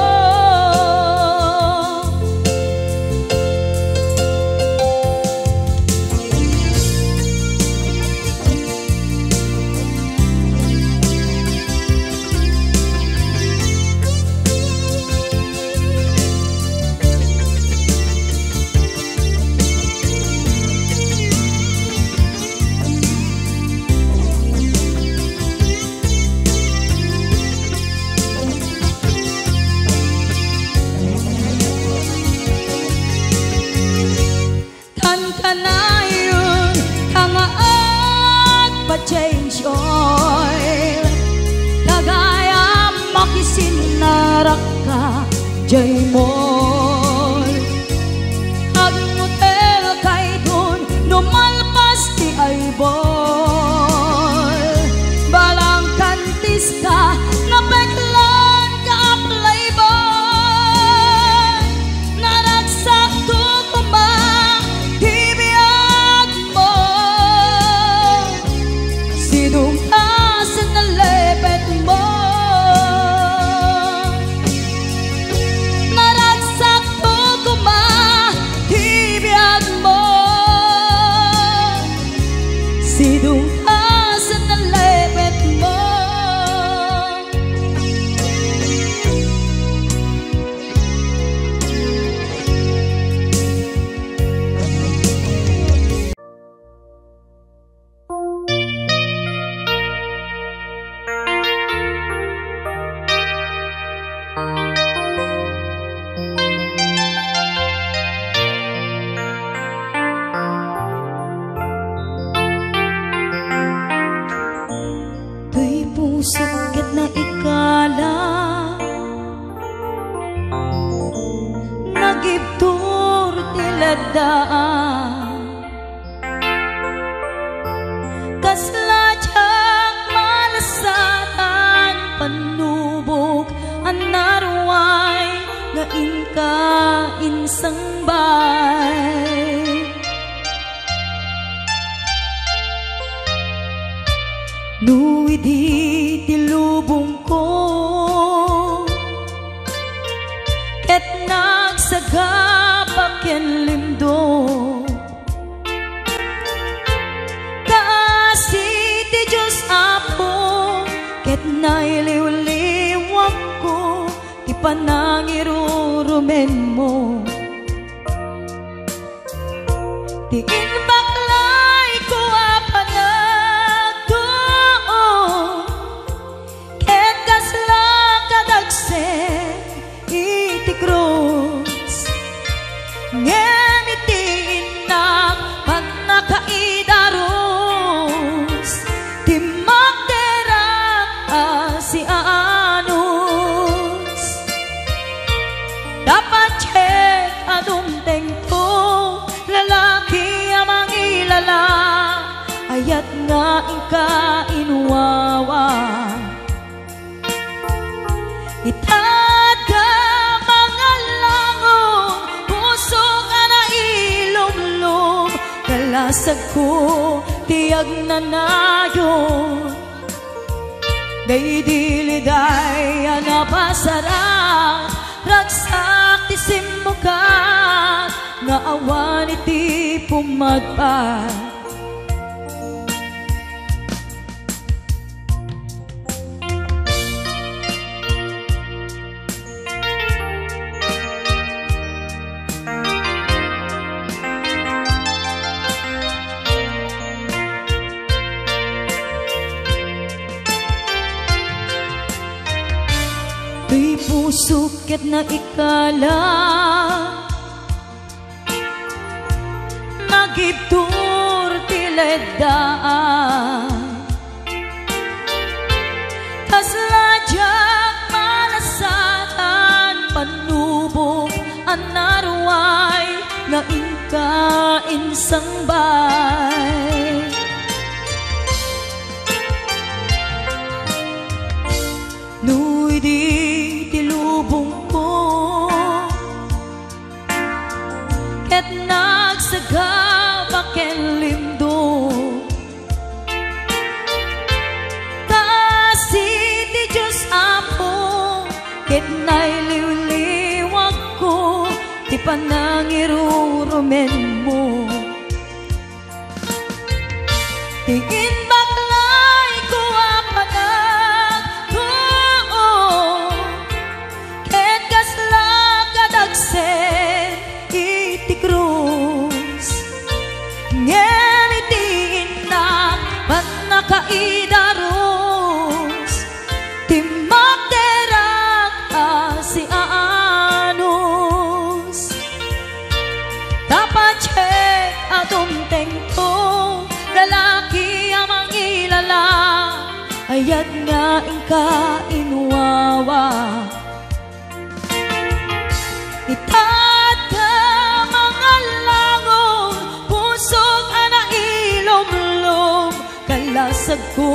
Kan-kanayon Tangaad pa-change oil Tagayam makisinarak ka Jay mon Agmutel kay dun Numalpas di ay bol Balang kantis ka Napeklan ka playboy Naragsak to kuma Tibiyag mo Sidong asin na lepet mo Naragsak to kuma Tibiyag mo Sidong asin na lepet mo Tuy pusok ket na ikala Nagibtur tiladaan Kasladyak malasatan Panubog anarway Nga inka insang bay Nuwidi tilubong ko panangirurumen mo. Tiin baklay ko apanag doon, ket kasla kadagsen iti krus. Ngemitiin na panakaidarus, timag derang si anus. Dapat check adum tengto, lalaki amang ilala, ayat nga ingka inuwawa. Itada mga langon, puso nga na ilumlum, kalasag ko tiyag na nayon. Daydiliday anapasarang, ragsak ti simukat, nga awan iti pumadpad. Tuy pusukit na ikala, nagitur tiledaan, kasladyak malasatan, panubok anarway, nga ingkain sangbay. Nuy di tilubong ko, ket nagsagabak ken lindo, kasi ti Diyos apo, ket nailiwliwag ko, ti panangirurumen mo. Tingin baklay ko apanag doon, ket kasla kadagsen iti krus. Ngemitiin na panakaidarus, timag derang si anus. Dapat check adum tengto, lalaki amang ilala, ayat nga ingka inuwawa. Itada mga langon, pusog ana ilumlum, kalasag ko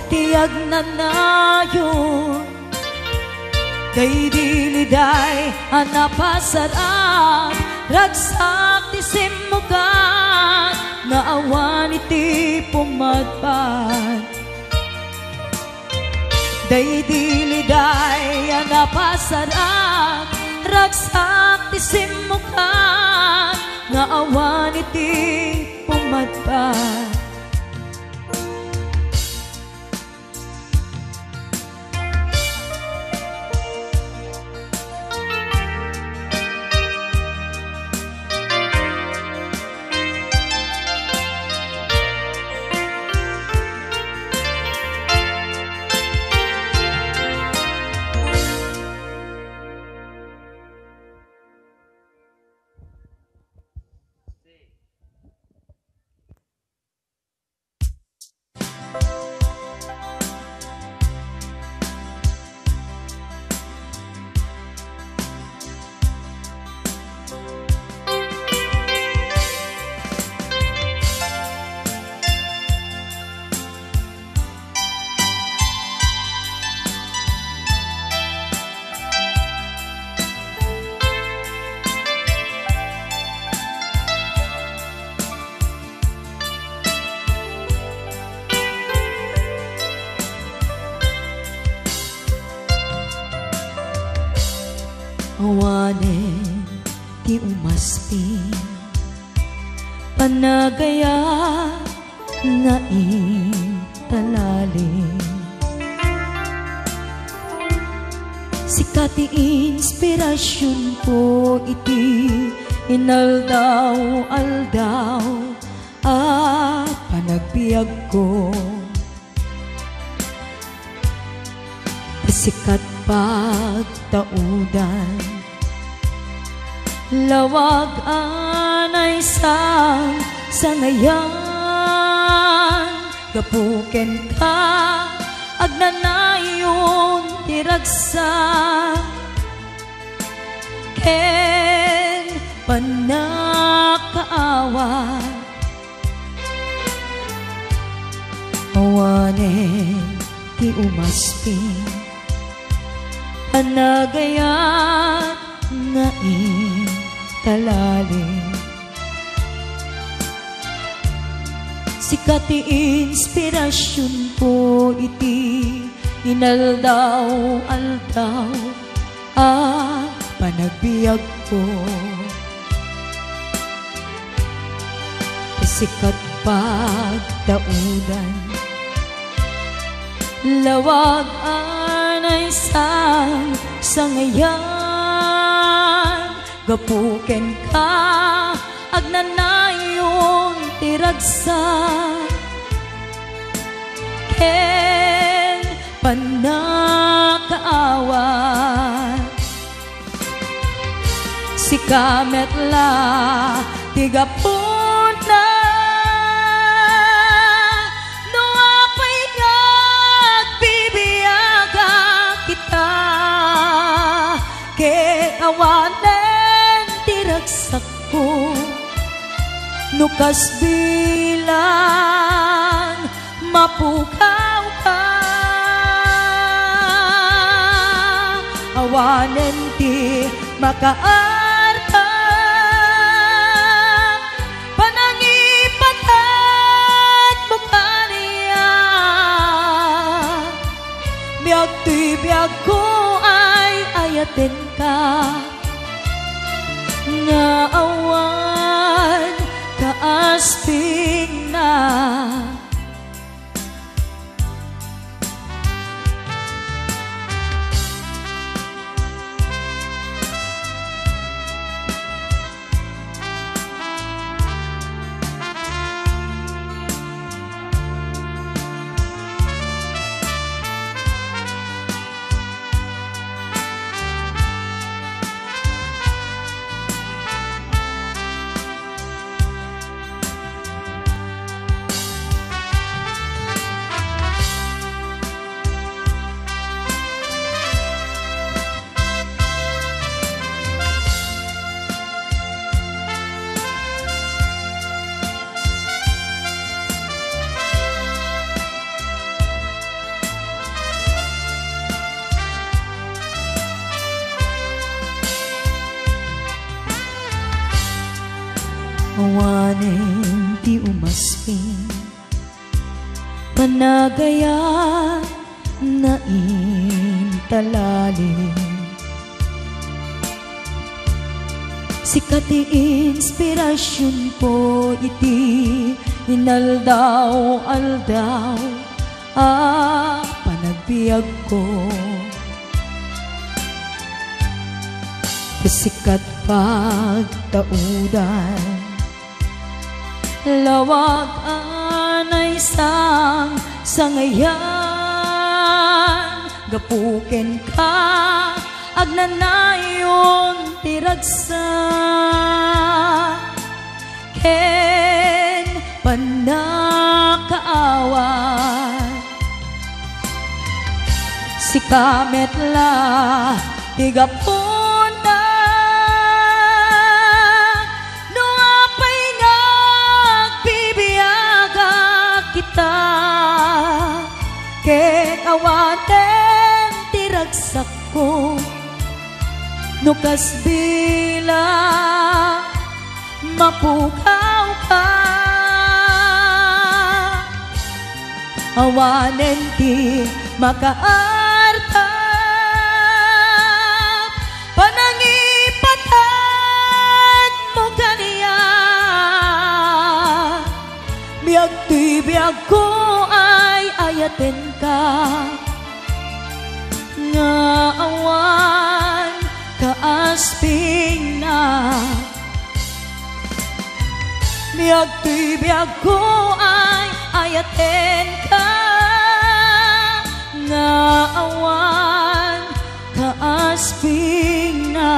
tiyag na nayon. Daydiliday anapasarap, ragsak ti simukat, nga awan iti pumadpad. Daydiliday anapasarap, ragsak ti simukat, nga awan iti pumadpad. awanen ti umaspin panagaya nga intalalim Sikat inspirasyon ko iti inaldaw-aldaw panagbiag ko. Sikat pagtaudan lawag anay sangayan gapuken ka agnanayon tiragsa ken panakaawa awanen ti umasping panagayat nga italalim. Sikat inspirasyon ko iti inaldaw-aldaw panagbiag ko. Sikat pagtaudan lawag anay sangayan gapuken ka agnanayon tiragsa ken panakaawa sikamet la tigapuna no apay ngagbibiyaga kita ken awanen tiragsak ko nukas bilang mapukaw ka awanen ti makaarta panangipatad mo kaniya biag tuy biag ko ay ayaten ka nga awan kaasping na awanen ti umasping panagayat na intalalim sikat inspirasyon ko iti inaldaw-aldaw panagbiag ko sikat pagtaudan lawag anay sangayan gapuken ka agnanayon tiragsa ken panakaawa sikamet la tigapuna no apay ngagbibiyaga kita ken awaten tiragsak ko nukas bila mapukaw ka awanen ti makaarta panangipatad mo kaniya biag ti biag ko ay ayaten ka nga awan asping na biag tuy biag ko ay ayaten ka nga awan ka asping na.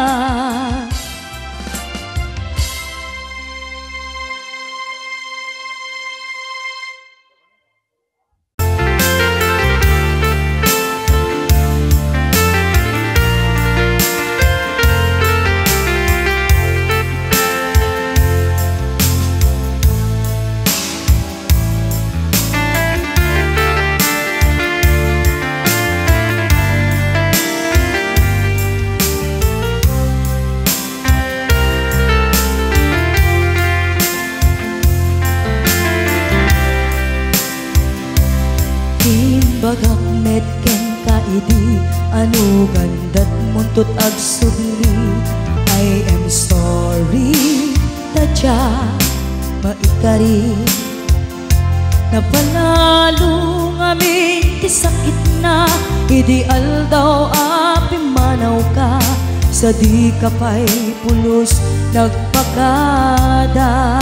Bagak met ken kaidi anu gandat muntut ag subli. I am sorry tadya maikari napanalo ngamin ti sakit na ideal daw api manaw ka sa di kapay pulos nagpakada.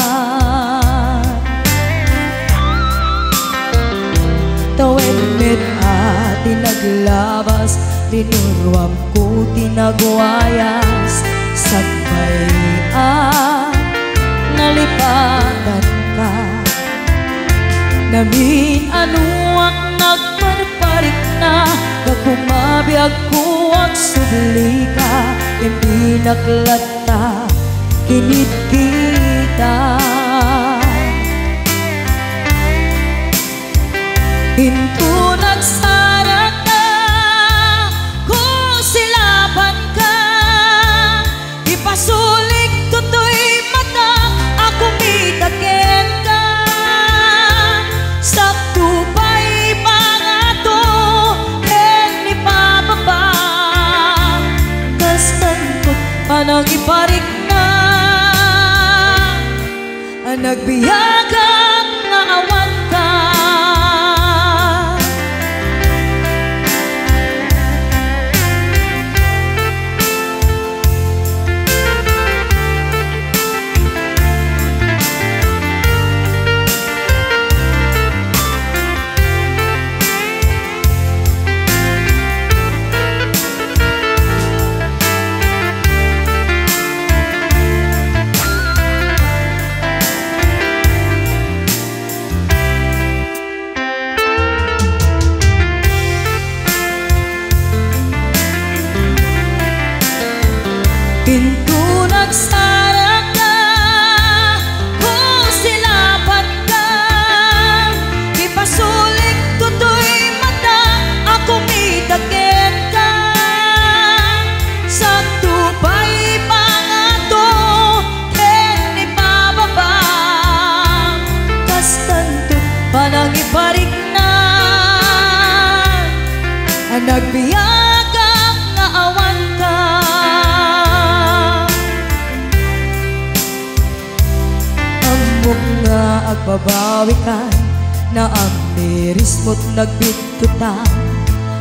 Tawenmet ati naglabas, tinurwam ko tinagwayas. Sagbay nalipatan ka namin anuak nagparparik na nagkumabiyag ko ang subli ka. Hindi naklata kinit kita. Hinto nagsarat na kung silaban ka. Ipasulik tutoy mata ako mitaken ka. Sakto pa'y pangato ken ni pababa. Kastantot panang iparik na nagbiyagang nga awan ka. Pinto nagsara ka kung silaban ka. Ipasulik tutoy mata ako mitaken ka. Sakto pa'y pangato ken ni pababa. Kastanto panang iparik na nagbiyagang nga awan ka. Nga agbabawi ka na ang miris mo't nagbitutan.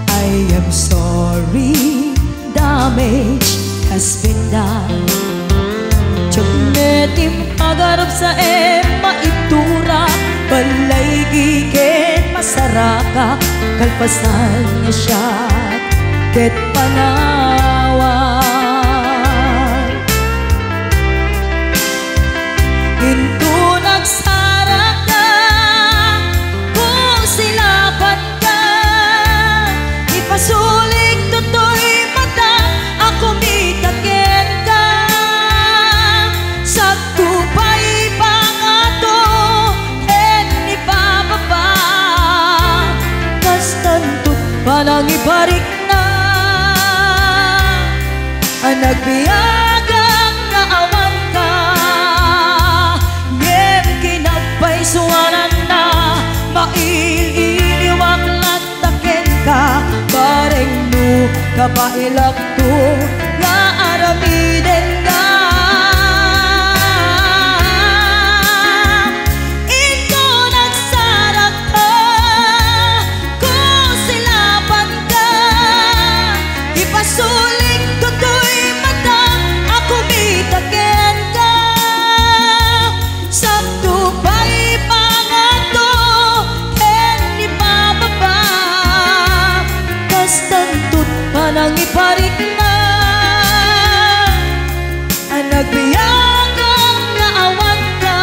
I am sorry, damage has been done. Tiyagnetim agarap sa maitura. Balay gigen masaraka kalpasan niya siya ket panawan. Hinto nagsara ka kung silaban ka. Ipasulik tutoy mata ako mitaken ka. Sakto pa'y pangato ken ni pababa. Kastantot panang ibarik na nagbiyagang nga awan ka. Suwanan na maililiwag lataken ka. Bareng no kapailak to nga aramiden ka. Ito nagsarak ka kung silaban ka. Ipasulik tutoy mata nagbiyak ang naawat ka.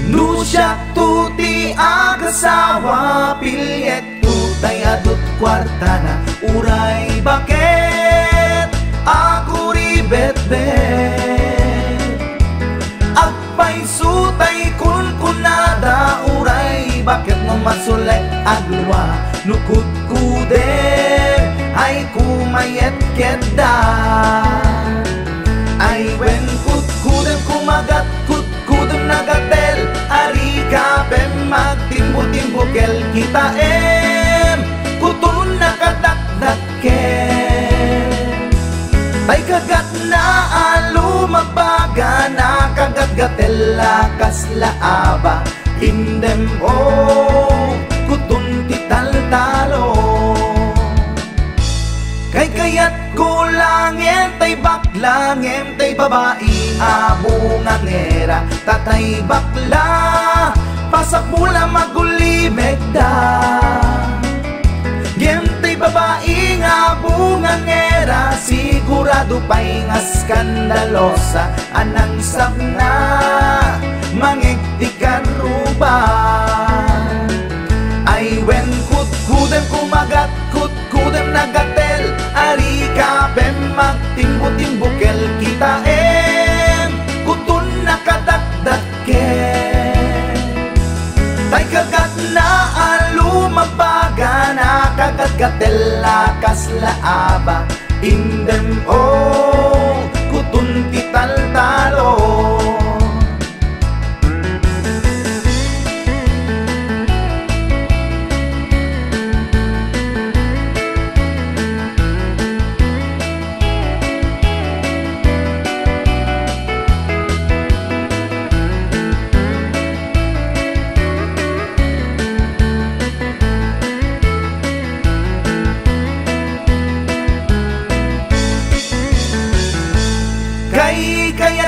Nusyak tuti agasawa pilyet tutay adut kwarta na uray bakit ako ribet-bet agpay sutay kunkunada uray bakit no masulek agluwa nukut kude ay kumayet kedda ay wen kut kudem kumagat kut kudem nagatel ari kapem magtimbo-timbokel kita kutun nakadakdakel ay kagat na alumabaga na kagat-gatel lakas laaba indem kutun tital-talo kay kayat kulangin tay baklangin tay babae abungangera tatay bakla pasak mula magulimeg da gentay babae abungangera sigurado pa'y nga skandalosa anang sabna mangigtikan ruba ay wen kut-kudem kumagat kut-kudem nagatel ari kapem magtimbo-timbokel kita kutun nakadakdakel tay kagat na alumabaga na kagat-gatel lakas laaba indem kutun tital-talo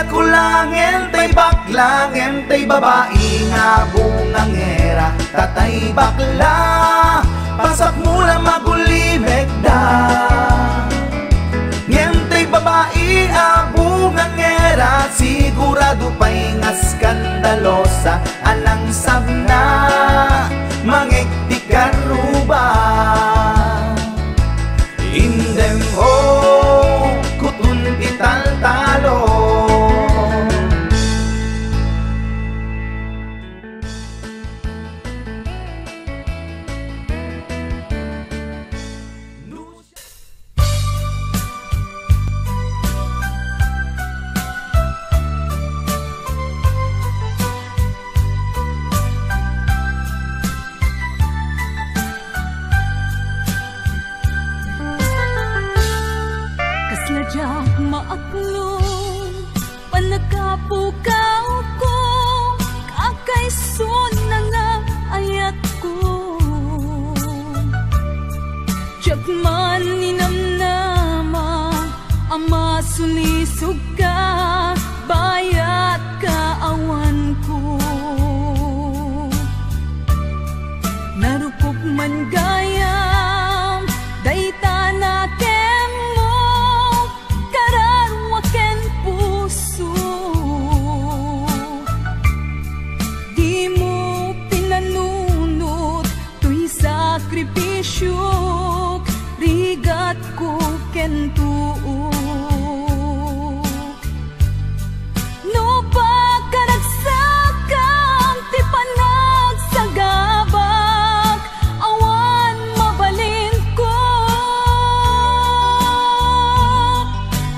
kulangin tay baklangin tay babae nga bungangera tatay bakla pasak mula magulimeg da ngentay babae abungangera sigurado pa'y nga skandalosa anang sabna mangigtikan ruba indem kutun ital-talo maaklong panagkapukaw ko kakaisun na nga ayat ko Jagman ninamnama ama sulisog ka bayat kaawan ko narupok man gayam dayta na sakripisyok rigat ko kentuok no pagkaragsakam ti panagsagabak awan mabalin ko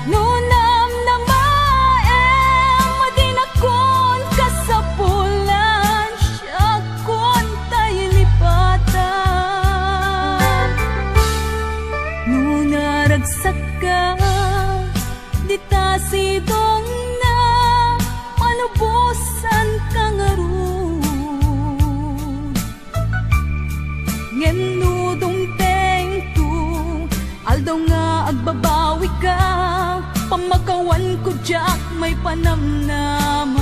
no namnamaem madinakon kasapulan siya kon tayo lipatan nagsaka di tasidong na panubusan kang aron ngenudong tengto aldaw nga agbabawi ka pamagawan ko jak may panamnaman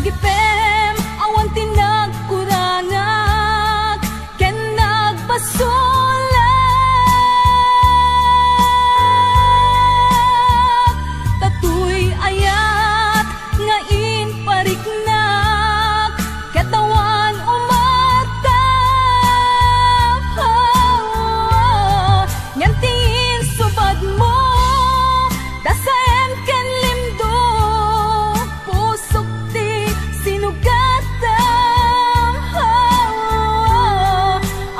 gipem awan tinagkurangak ken nagpasulak tatuy ayat nga inpariknak katawan umatap ngan tingin subad mo dasaem ken limdo pusok ti sinugatam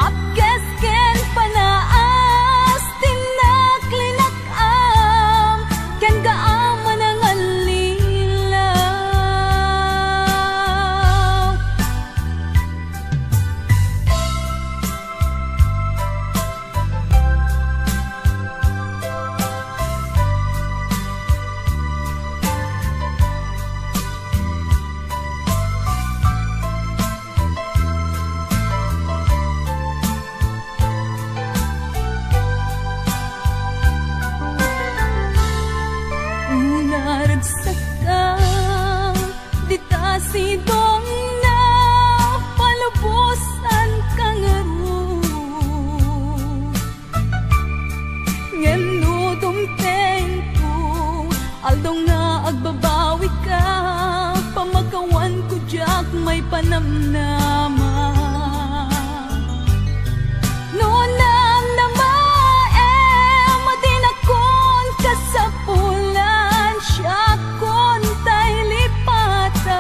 apkes ken panaas tinaklinakam ken gaaman ang alilaw Naragsakan di tasidong na palubusan kang ngeno dumtengko aldong nga agbabawi ka pamagawan ko jak may panamnama noon ang namaem madinakon ka sa pulan siya kon tay lipatan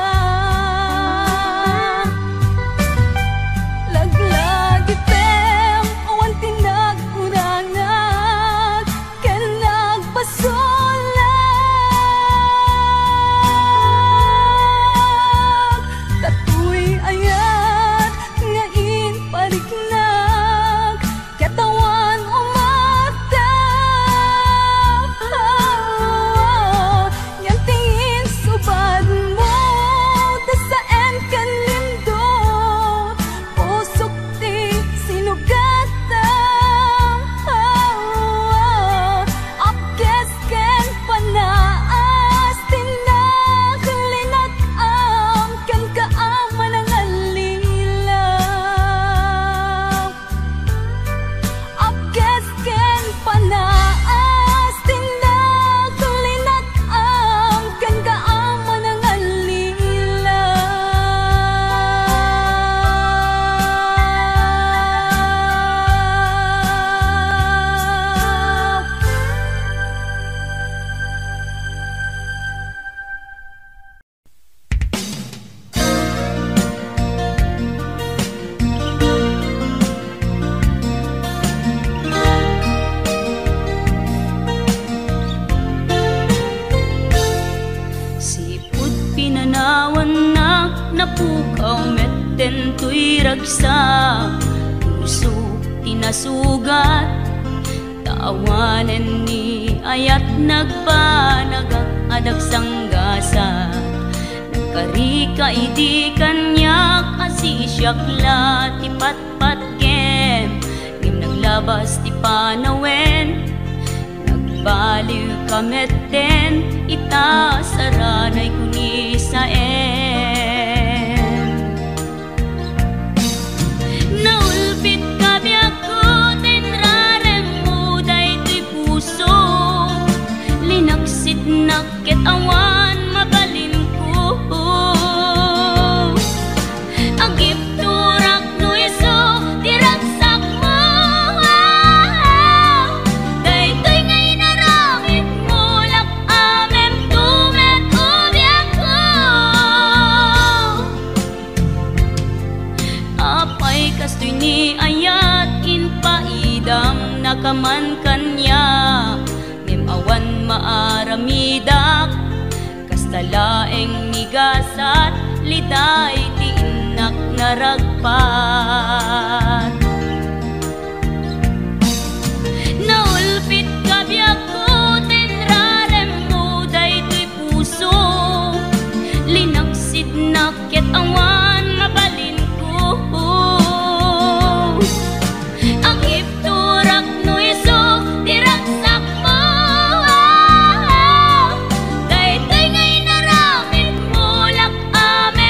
laglag ipem awan tinagkurangan ken nagpasulak tatuy ayat nga inpariknak katawan umatap yang tingin subad mo dasaem ken lindo pusok ti sinugatam apkes ken panaas tinaklinakam ken kaaman ang alilaw apkes ken panaas tinaklinakam ken kaaman ang alilaw Siput pinanawan na napukaw metten tuy ragsa puso tinasugat taawanen ni ayat nagpanagak adag sanggasa nagkarika idi kanyak asisyakla ti patpat kem ngim naglabas ti panawen baliw kametten ita saranay kuni sa naulpit kabi ako tinrarem mo daytoy puso linaksit nakit awan mabalin ko agip turak no iso diragsak mo daytoy ngay naramit mulak amem tumet ubiak ko apay kastoy ni ayat inpaidam nakaman kanya ngem awan maaramidak kastalaeng nigasat liday ti inak naragpat naulpit kabi ako tinrarem mo daytoy puso linaksid nakit awan mabalin ko agip turak no iso diragsak mo daytoy ngay naramit mulak ame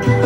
Thank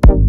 you.